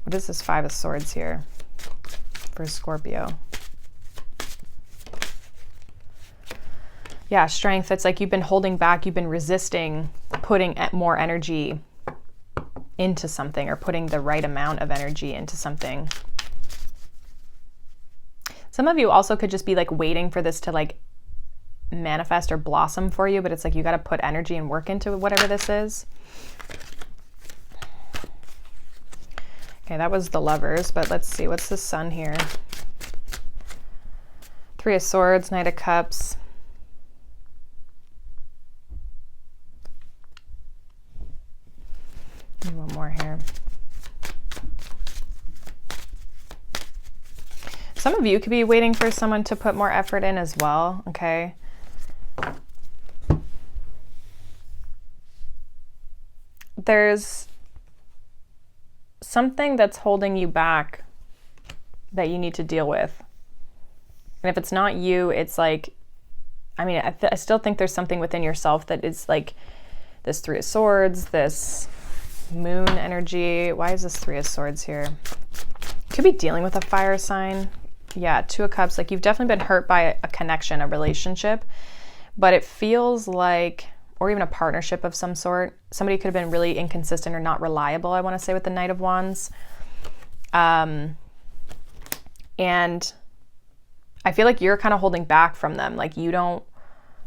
What is this Five of Swords here for Scorpio? Yeah, strength. It's like you've been holding back, you've been resisting putting more energy into something, or putting the right amount of energy into something. Some of you also could just be like waiting for this to like manifest or blossom for you, but it's like you got to put energy and work into whatever this is. Okay, that was the Lovers, but let's see, what's the Sun here? Three of Swords, Knight of Cups. Maybe one more here. Some of you could be waiting for someone to put more effort in as well, okay? There's something that's holding you back that you need to deal with. And if it's not you, it's like, I mean, I still think there's something within yourself that is like this Three of Swords, this Moon energy. Why is this Three of Swords here? Could be dealing with a fire sign. Yeah, Two of Cups. Like, you've definitely been hurt by a connection, a relationship, but it feels like, or even a partnership of some sort. Somebody could have been really inconsistent or not reliable, I want to say, with the Knight of Wands. And I feel like you're kind of holding back from them. Like, you don't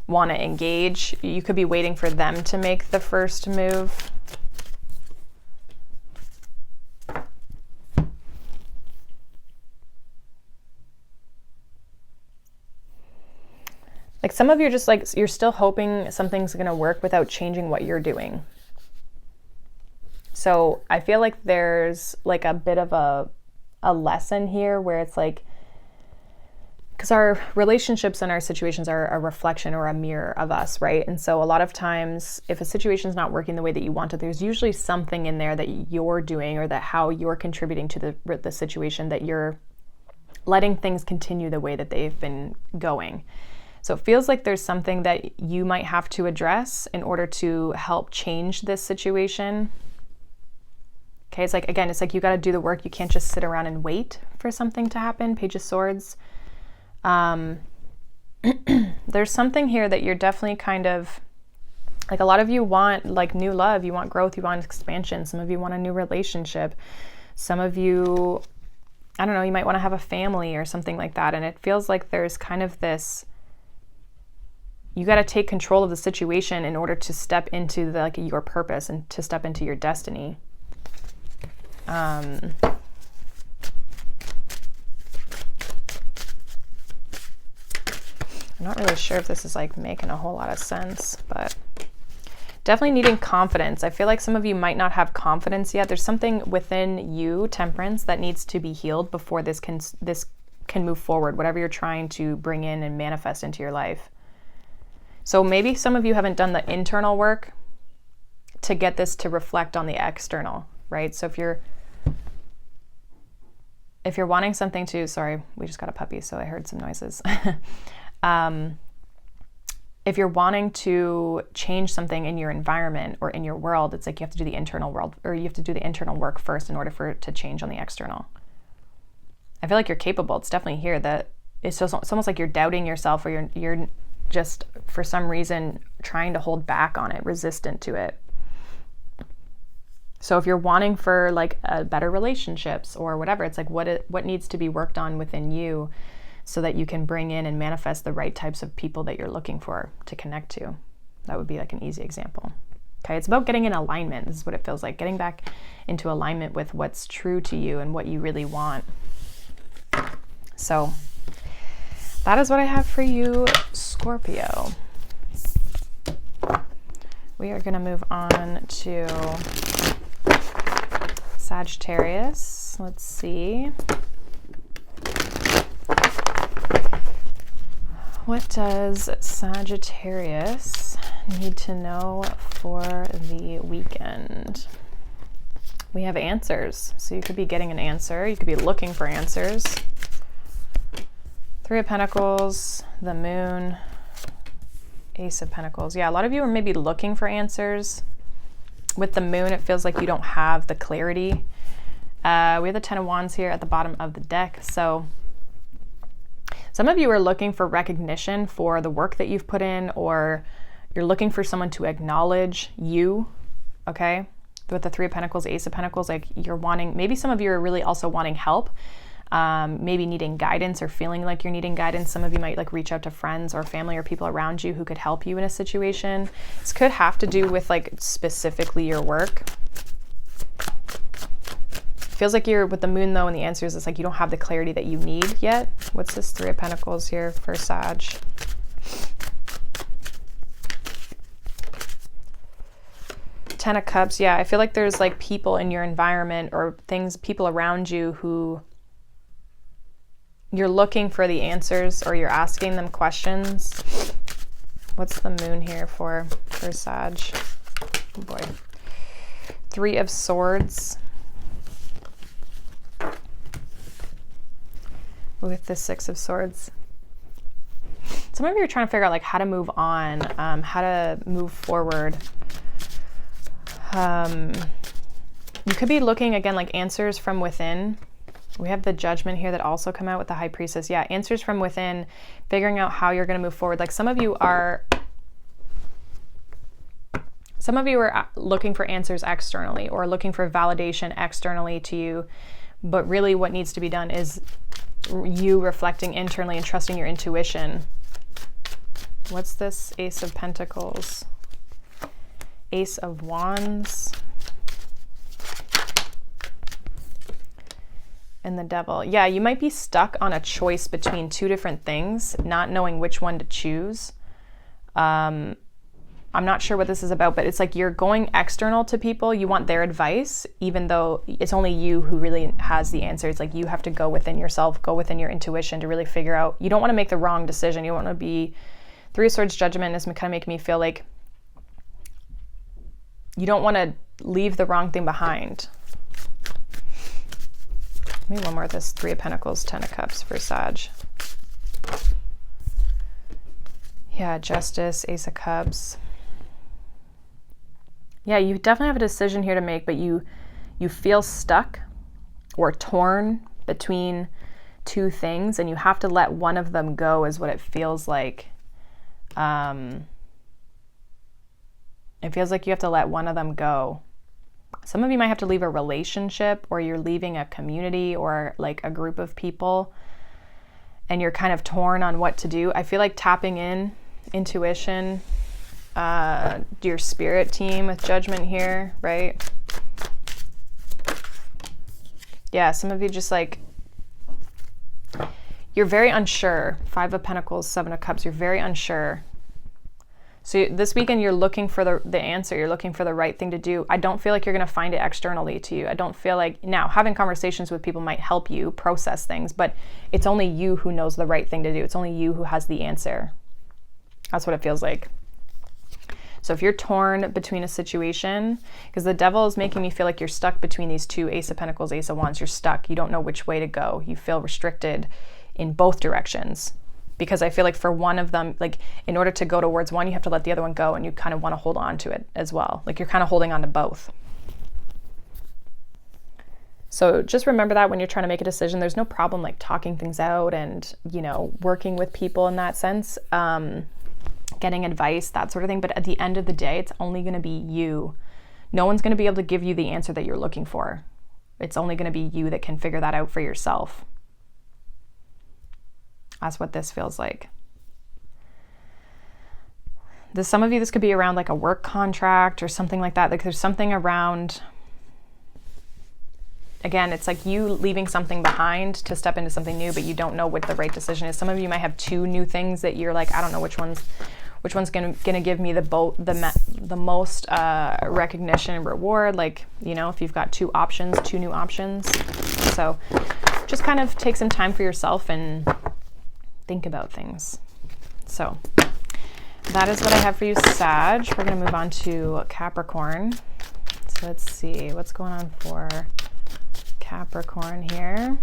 want to engage. You could be waiting for them to make the first move. Like, some of you are just like, you're still hoping something's going to work without changing what you're doing. So I feel like there's like a bit of a lesson here where it's like, because our relationships and our situations are a reflection or a mirror of us, right? And so a lot of times, if a situation's not working the way that you want it, there's usually something in there that you're doing, or that how you're contributing to the situation, that you're letting things continue the way that they've been going. So it feels like there's something that you might have to address in order to help change this situation. Okay, it's like, again, it's like you got to do the work. You can't just sit around and wait for something to happen. Page of Swords. There's something here that you're definitely kind of, like, a lot of you want like new love, you want growth, you want expansion. Some of you want a new relationship. Some of you, I don't know, you might want to have a family or something like that. And it feels like there's kind of this, you got to take control of the situation in order to step into the, like, your purpose and to step into your destiny. I'm not really sure if this is like making a whole lot of sense, but definitely needing confidence. I feel like some of you might not have confidence yet. There's something within you, Temperance, that needs to be healed before this can move forward, whatever you're trying to bring in and manifest into your life. So maybe some of you haven't done the internal work to get this to reflect on the external, right? So if you're wanting something to, sorry, we just got a puppy, so I heard some noises. If you're wanting to change something in your environment or in your world, it's like you have to do the internal world, or you have to do the internal work first in order for it to change on the external. I feel like you're capable. It's definitely here that it's almost like you're doubting yourself, or you're just for some reason trying to hold back on it, resistant to it. So if you're wanting for like a better relationships or whatever, it's like what needs to be worked on within you so that you can bring in and manifest the right types of people that you're looking for to connect to. That would be like an easy example. Okay, it's about getting in alignment. This is what it feels like, getting back into alignment with what's true to you and what you really want. So that is what I have for you, Scorpio. We are going to move on to Sagittarius. Let's see. What does Sagittarius need to know for the weekend? We have answers. So you could be getting an answer. You could be looking for answers. Three of Pentacles, the Moon, Ace of Pentacles. Yeah, a lot of you are maybe looking for answers. With the Moon, it feels like you don't have the clarity. We have the Ten of Wands here at the bottom of the deck. So some of you are looking for recognition for the work that you've put in, or you're looking for someone to acknowledge you, okay? With the Three of Pentacles, Ace of Pentacles, like you're wanting, maybe some of you are really also wanting help. Maybe needing guidance or feeling like you're needing guidance. Some of you might like reach out to friends or family or people around you who could help you in a situation. This could have to do with like specifically your work. Feels like you're with the moon though, and the answers, it's like you don't have the clarity that you need yet. What's this Three of Pentacles here for Sag? Ten of Cups. Yeah, I feel like there's like people in your environment or things, people around you who you're looking for the answers, or you're asking them questions. What's the moon here for Sag? Oh boy. Three of Swords. With the Six of Swords. Some of you are trying to figure out like how to move on, how to move forward. You could be looking again like answers from within. We have the Judgment here that also come out with the High Priestess. Yeah, answers from within, figuring out how you're going to move forward. Like some of you are looking for answers externally, or looking for validation externally to you. But really what needs to be done is you reflecting internally and trusting your intuition. What's this Ace of Pentacles? Ace of Wands. And the Devil. Yeah, you might be stuck on a choice between two different things, not knowing which one to choose. I'm not sure what this is about, but it's like you're going external to people. You want their advice, even though it's only you who really has the answer. It's like you have to go within yourself, go within your intuition to really figure out. You don't want to make the wrong decision. You want to be... Three of Swords Judgment is kind of making me feel like you don't want to leave the wrong thing behind. Maybe one more of this Three of Pentacles, Ten of Cups for Sag. Yeah, Justice, Ace of Cups. Yeah, you definitely have a decision here to make, but you feel stuck or torn between two things, and you have to let one of them go is what it feels like. It feels like you have to let one of them go. Some of you might have to leave a relationship, or you're leaving a community or like a group of people, and you're kind of torn on what to do. I feel like tapping in, intuition, your spirit team with Judgment here, right? Yeah, some of you just like, you're very unsure. Five of Pentacles, Seven of Cups, you're very unsure. So this weekend you're looking for the answer, you're looking for the right thing to do. I don't feel like you're gonna find it externally to you. I don't feel like, now having conversations with people might help you process things, but it's only you who knows the right thing to do. It's only you who has the answer. That's what it feels like. So if you're torn between a situation, because the Devil is making me feel like you're stuck between these two, Ace of Pentacles, Ace of Wands, you're stuck. You don't know which way to go. You feel restricted in both directions, because I feel like for one of them, like in order to go towards one, you have to let the other one go, and you kind of want to hold on to it as well. Like you're kind of holding on to both. So just remember that when you're trying to make a decision, there's no problem like talking things out and, you know, working with people in that sense. Getting advice, that sort of thing. But at the end of the day, it's only going to be you. No one's going to be able to give you the answer that you're looking for. It's only going to be you that can figure that out for yourself. That's what this feels like. Some of you, this could be around like a work contract or something like that. Like there's something around, again, it's like you leaving something behind to step into something new, but you don't know what the right decision is. Some of you might have two new things that you're like, I don't know which one's gonna give me the most recognition and reward. Like, you know, if you've got two new options. So just kind of take some time for yourself and think about things. So that is what I have for you, Sag. We're gonna move on to Capricorn. So let's see what's going on for Capricorn here.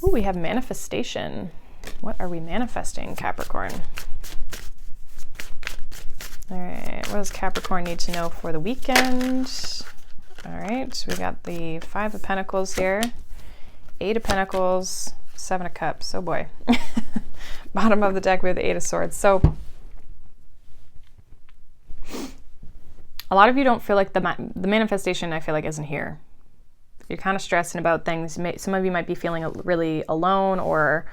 Ooh, we have manifestation. What are we manifesting, Capricorn? All right, what does Capricorn need to know for the weekend? All right, so we got the Five of Pentacles here, Eight of Pentacles, Seven of Cups. Oh boy. Bottom of the deck, we have the Eight of Swords. So a lot of you don't feel like the manifestation, I feel like, isn't here. You're kind of stressing about things. Some of you might be feeling really alone or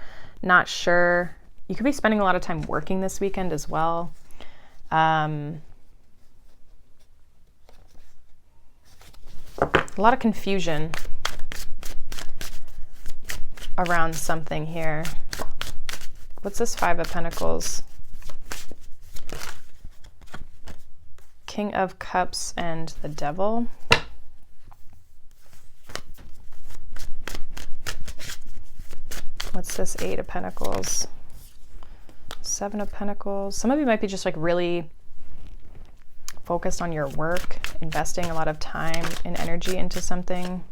not sure. You could be spending a lot of time working this weekend as well. A lot of confusion around something here. What's this Five of Pentacles? King of Cups and the Devil. What's this Eight of Pentacles? Seven of Pentacles. Some of you might be just like really focused on your work, investing a lot of time and energy into something.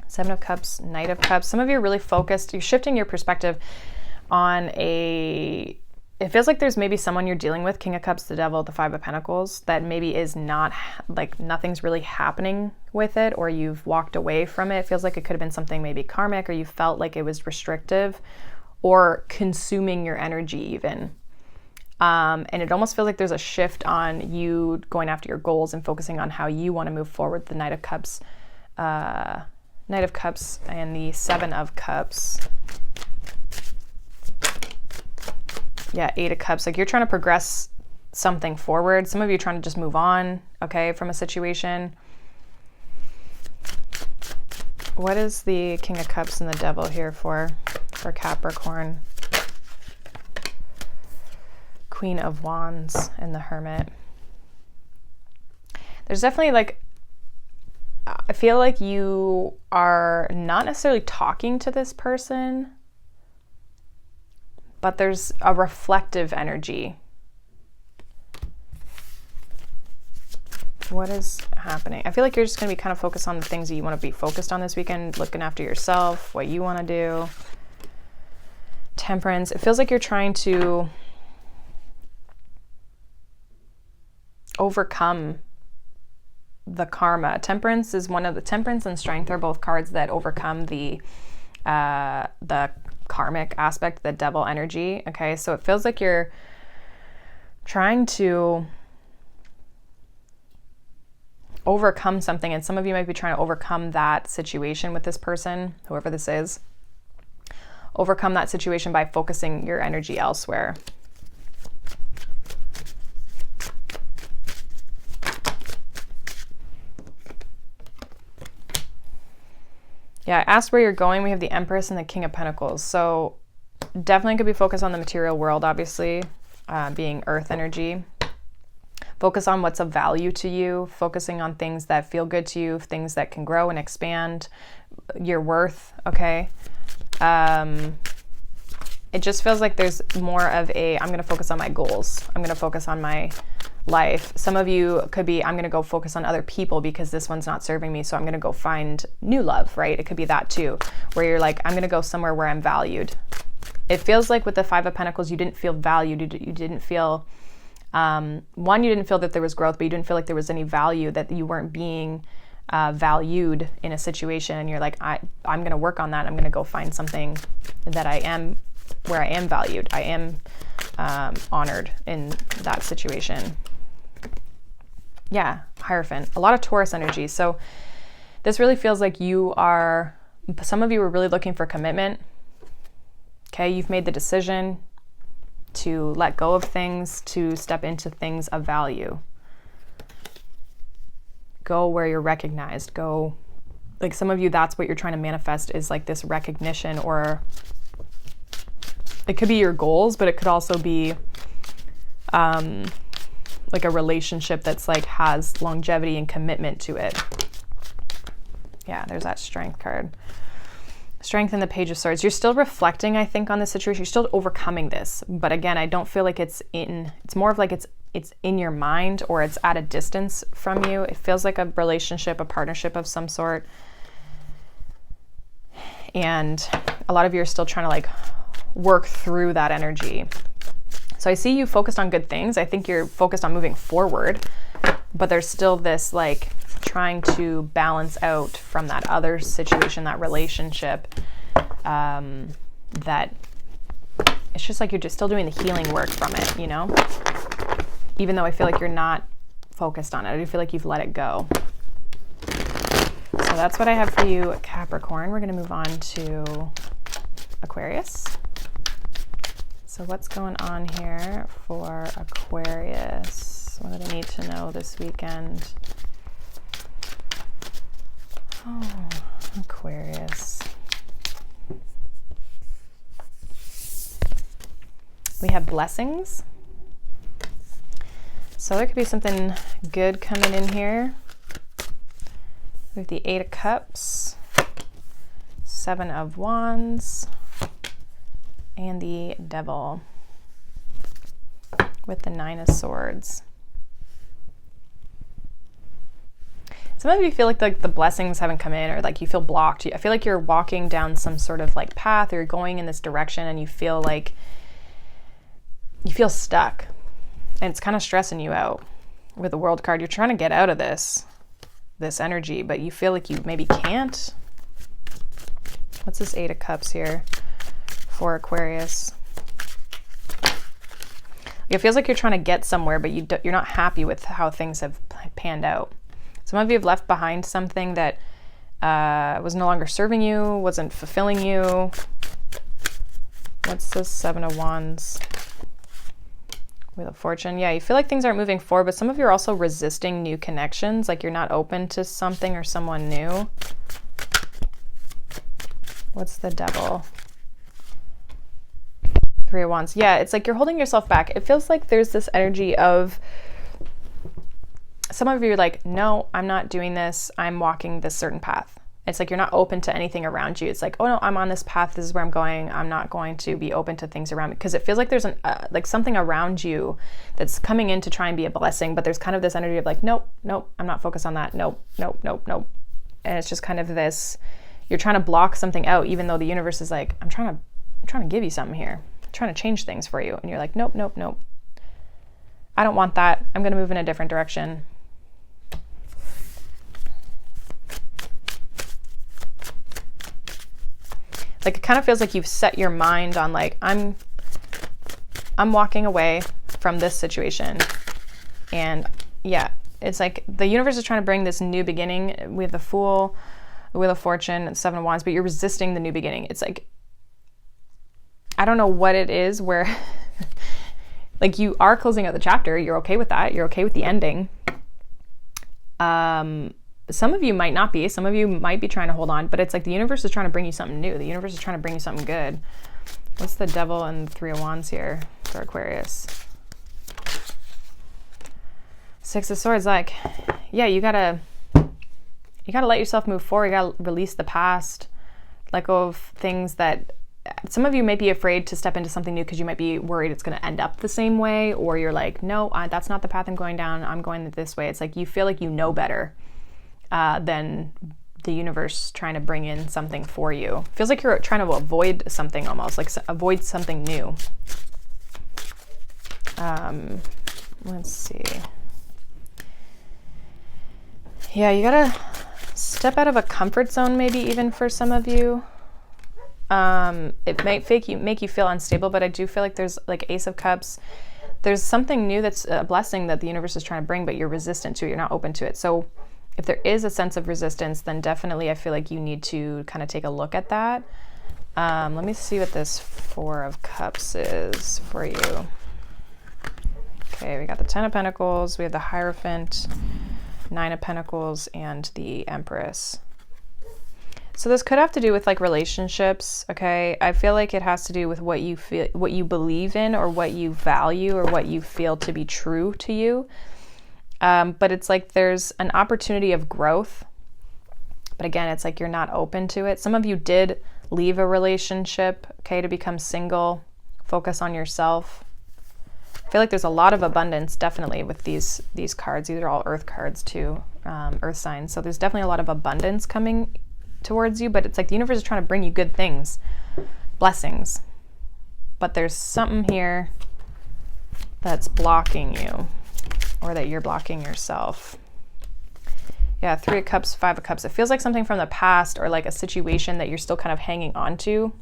Seven of Cups, Knight of Cups. Some of you are really focused. You're shifting your perspective on it feels like there's maybe someone you're dealing with, King of Cups, the Devil, the Five of Pentacles, that maybe is not, like, nothing's really happening with it, or you've walked away from it. It feels like it could have been something maybe karmic, or you felt like it was restrictive or consuming your energy even. And it almost feels like there's a shift on you going after your goals and focusing on how you want to move forward. The Knight of Cups and the Seven of Cups. Yeah, Eight of Cups. Like, you're trying to progress something forward. Some of you are trying to just move on, okay, from a situation. What is the King of Cups and the Devil here for Capricorn? Queen of Wands and the Hermit. There's definitely, like, I feel like you are not necessarily talking to this person, but there's a reflective energy. What is happening? I feel like you're just going to be kind of focused on the things that you want to be focused on this weekend, looking after yourself, what you want to do. Temperance. It feels like you're trying to overcome the karma. Temperance is one of the, Temperance and Strength are both cards that overcome the karmic aspect, the devil energy. Okay, so it feels like you're trying to overcome something, and some of you might be trying to overcome that situation with this person, whoever this is. Overcome that situation by focusing your energy elsewhere. Yeah, I asked where you're going. We have the Empress and the King of Pentacles. So definitely could be focused on the material world, obviously, being earth energy. Focus on what's of value to you, focusing on things that feel good to you, things that can grow and expand your worth, okay? It just feels like there's more of a, I'm going to focus on my goals. I'm going to focus on my life. Some of you could be, I'm going to go focus on other people because this one's not serving me, so I'm going to go find new love, right? It could be that too, where you're like, I'm going to go somewhere where I'm valued. It feels like with the Five of Pentacles, you didn't feel valued. You didn't feel, one, you didn't feel that there was growth, but you didn't feel like there was any value, that you weren't being valued in a situation. And you're like, I'm going to work on that. I'm going to go find something that I am, where I am valued. I am honored in that situation. Yeah, Hierophant. A lot of Taurus energy. So this really feels like some of you are really looking for commitment. Okay, you've made the decision to let go of things, to step into things of value. Go where you're recognized. Go, like some of you, that's what you're trying to manifest, is like this recognition, or it could be your goals, but it could also be like a relationship that's like has longevity and commitment to it. Yeah, there's that Strength card. Strength and the Page of Swords. You're still reflecting, I think, on the situation. You're still overcoming this. But again, I don't feel like it's more of like it's in your mind, or it's at a distance from you. It feels like a relationship, a partnership of some sort. And a lot of you are still trying to like work through that energy. So I see you focused on good things. I think you're focused on moving forward, but there's still this like trying to balance out from that other situation, that relationship, that it's just like you're just still doing the healing work from it, you know? Even though I feel like you're not focused on it. I do feel like you've let it go. So that's what I have for you, Capricorn. We're going to move on to Aquarius. So what's going on here for Aquarius? What do they need to know this weekend? Oh, Aquarius. We have blessings. So there could be something good coming in here. We have the 8 of Cups, 7 of Wands, and the Devil with the 9 of Swords. Some of you feel like the blessings haven't come in, or like you feel blocked. I feel like you're walking down some sort of like path, or you're going in this direction and you feel like you feel stuck and it's kind of stressing you out. With the World card, you're trying to get out of this energy, but you feel like you maybe can't. What's this 8 of Cups here for Aquarius? It feels like you're trying to get somewhere, but you're not happy with how things have panned out. Some of you have left behind something that was no longer serving you, wasn't fulfilling you. What's this 7 of Wands? Wheel of Fortune. Yeah, you feel like things aren't moving forward, but some of you are also resisting new connections, like you're not open to something or someone new. What's the Devil? 3 of Wands. Yeah, it's like you're holding yourself back. It feels like there's this energy of some of you are like, no, I'm not doing this. I'm walking this certain path. It's like you're not open to anything around you. It's like, oh no, I'm on this path. This is where I'm going. I'm not going to be open to things around me, because it feels like there's like something around you that's coming in to try and be a blessing, but there's kind of this energy of like, nope, I'm not focused on that. Nope. And it's just kind of this, you're trying to block something out, even though the universe is like, I'm trying to give you something here. I'm trying to change things for you. And you're like, nope. I don't want that. I'm going to move in a different direction. Like it kind of feels like you've set your mind on like, I'm walking away from this situation. And yeah, it's like the universe is trying to bring this new beginning. We have the Fool, the Wheel of Fortune, and 7 of Wands, but you're resisting the new beginning. It's like, I don't know what it is where like you are closing out the chapter. You're okay with that. You're okay with the ending. Some of you might not be. Some of you might be trying to hold on, but it's like the universe is trying to bring you something new. The universe is trying to bring you something good. What's the Devil and the 3 of Wands here for Aquarius? 6 of Swords. Like, yeah, you gotta let yourself move forward. You gotta release the past. Let go of things that some of you may be afraid to step into something new because you might be worried it's going to end up the same way, or you're like, no, that's not the path I'm going down. I'm going this way. It's like you feel like you know better than the universe trying to bring in something for you. Feels like you're trying to avoid something, almost like avoid something new. Let's see. Yeah, you gotta step out of a comfort zone, maybe even for some of you. It might make you feel unstable, but I do feel like there's like Ace of Cups. There's something new that's a blessing that the universe is trying to bring, but you're resistant to it. You're not open to it. So if there is a sense of resistance, then definitely I feel like you need to kind of take a look at that. Let me see what this 4 of Cups is for you. Okay, we got the 10 of Pentacles, we have the Hierophant, 9 of Pentacles, and the Empress. So this could have to do with like relationships, okay? I feel like it has to do with what you feel, what you believe in, or what you value, or what you feel to be true to you. But it's like there's an opportunity of growth. But again, it's like you're not open to it. Some of you did leave a relationship, okay, to become single, focus on yourself. I feel like there's a lot of abundance, definitely, with these cards. These are all Earth cards too, Earth signs. So there's definitely a lot of abundance coming towards you, but it's like the universe is trying to bring you good things, blessings. But there's something here that's blocking you, or that you're blocking yourself. Yeah, 3 of Cups, 5 of Cups. It feels like something from the past, or like a situation that you're still kind of hanging on to.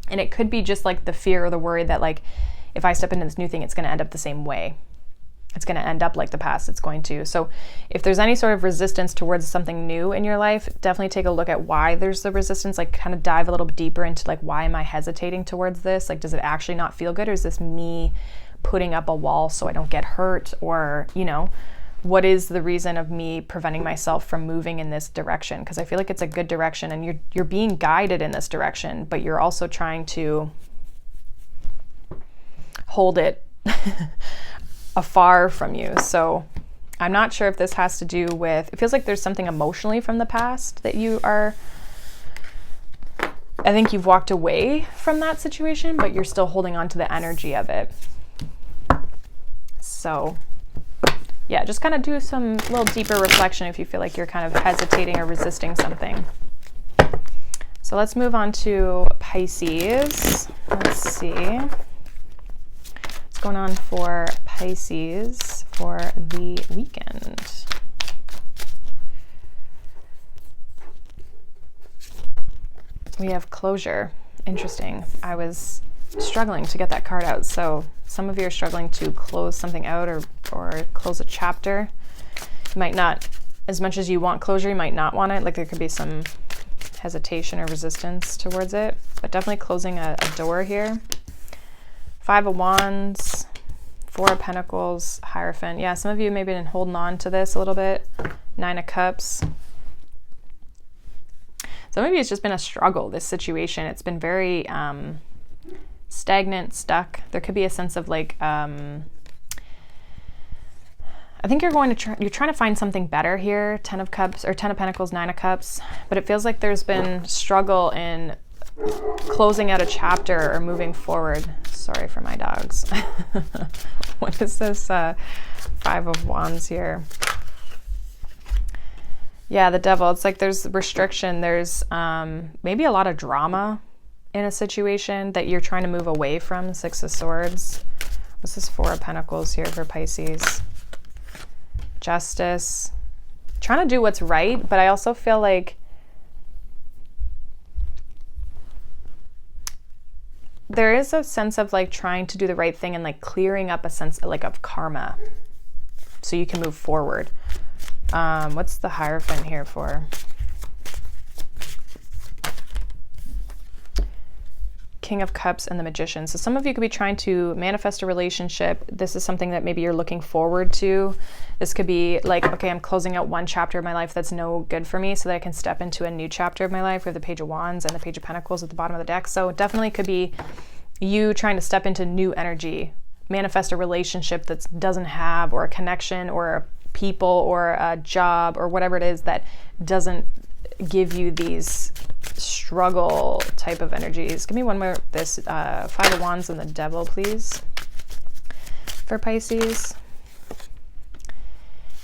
And it could be just like the fear or the worry that like, if I step into this new thing, it's going to end up the same way. It's going to end up like the past. It's going to. So if there's any sort of resistance towards something new in your life, definitely take a look at why there's the resistance. Like kind of dive a little bit deeper into like, why am I hesitating towards this? Like, does it actually not feel good? Or is this me putting up a wall so I don't get hurt? Or, you know, what is the reason of me preventing myself from moving in this direction? Because I feel like it's a good direction and you're being guided in this direction, but you're also trying to hold it afar from you. So I'm not sure if this has to do with, it feels like there's something emotionally from the past that you are, I think you've walked away from that situation, but you're still holding on to the energy of it. So yeah, just kind of do some little deeper reflection if you feel like you're kind of hesitating or resisting something. So let's move on to Pisces. Let's see what's going on for Pisces for the weekend. We have closure. Interesting. I was struggling to get that card out. So some of you are struggling to close something out or close a chapter. You might not, as much as you want closure, you might not want it. Like there could be some hesitation or resistance towards it, but definitely closing a door here. 5 of Wands, 4 of Pentacles, Hierophant. Yeah, some of you maybe been holding on to this a little bit. 9 of Cups. So maybe it's just been a struggle, this situation. It's been very stagnant, stuck. There could be a sense of like, I think you're going to you're trying to find something better here. 10 of Cups or 10 of Pentacles, 9 of Cups. But it feels like there's been struggle in closing out a chapter or moving forward. Sorry for my dogs. What is this 5 of Wands here? Yeah, the Devil. It's like there's restriction. There's maybe a lot of drama in a situation that you're trying to move away from. 6 of Swords. What's this 4 of Pentacles here for Pisces? Justice. Trying to do what's right, but I also feel like there is a sense of like trying to do the right thing and like clearing up a sense like of karma so you can move forward. What's the Hierophant here for? King of Cups and the Magician. So some of you could be trying to manifest a relationship. This is something that maybe you're looking forward to. This could be like, okay, I'm closing out one chapter of my life that's no good for me so that I can step into a new chapter of my life. We have the Page of Wands and the Page of Pentacles at the bottom of the deck. So it definitely could be you trying to step into new energy, manifest a relationship that doesn't have, or a connection or a people or a job or whatever it is that doesn't give you these struggle type of energies. Give me one more, this 5 of Wands and the Devil, please, for Pisces.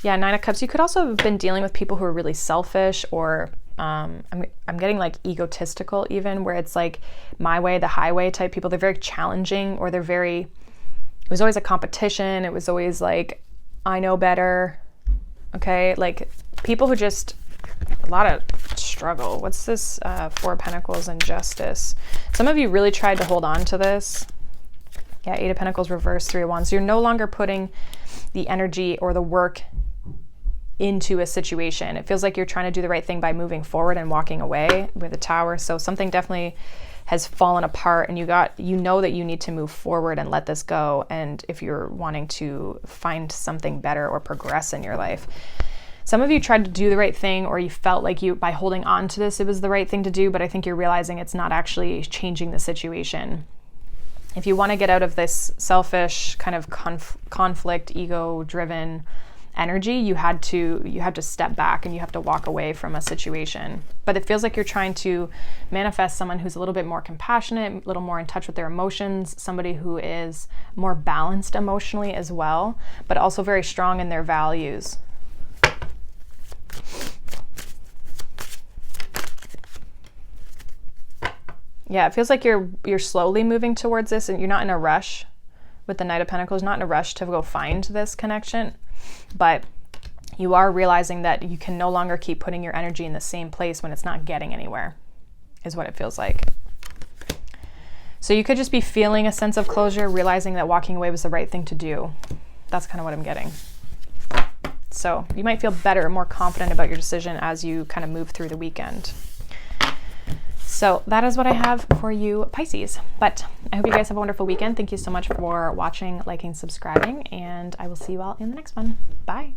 Yeah, 9 of Cups. You could also have been dealing with people who are really selfish or I'm getting like egotistical even, where it's like my way, the highway type people. They're very challenging, or it was always a competition. It was always like, I know better. Okay, like people who just, a lot of struggle. What's this 4 of Pentacles and Justice? Some of you really tried to hold on to this. Yeah, 8 of Pentacles reversed, 3 of Wands. So you're no longer putting the energy or the work into a situation. It feels like you're trying to do the right thing by moving forward and walking away with the Tower. So something definitely has fallen apart, and you know that you need to move forward and let this go. And if you're wanting to find something better or progress in your life, some of you tried to do the right thing, or you felt like by holding on to this, it was the right thing to do, but I think you're realizing it's not actually changing the situation. If you want to get out of this selfish kind of conflict, ego-driven energy, you have to step back and you have to walk away from a situation. But it feels like you're trying to manifest someone who's a little bit more compassionate, a little more in touch with their emotions, somebody who is more balanced emotionally as well, but also very strong in their values. Yeah, it feels like you're slowly moving towards this, and you're not in a rush with the Knight of Pentacles, not in a rush to go find this connection, but you are realizing that you can no longer keep putting your energy in the same place when it's not getting anywhere, is what it feels like. So you could just be feeling a sense of closure, realizing that walking away was the right thing to do. That's kind of what I'm getting. So you might feel better, more confident about your decision as you kind of move through the weekend. So that is what I have for you, Pisces. But I hope you guys have a wonderful weekend. Thank you so much for watching, liking, subscribing, and I will see you all in the next one. Bye.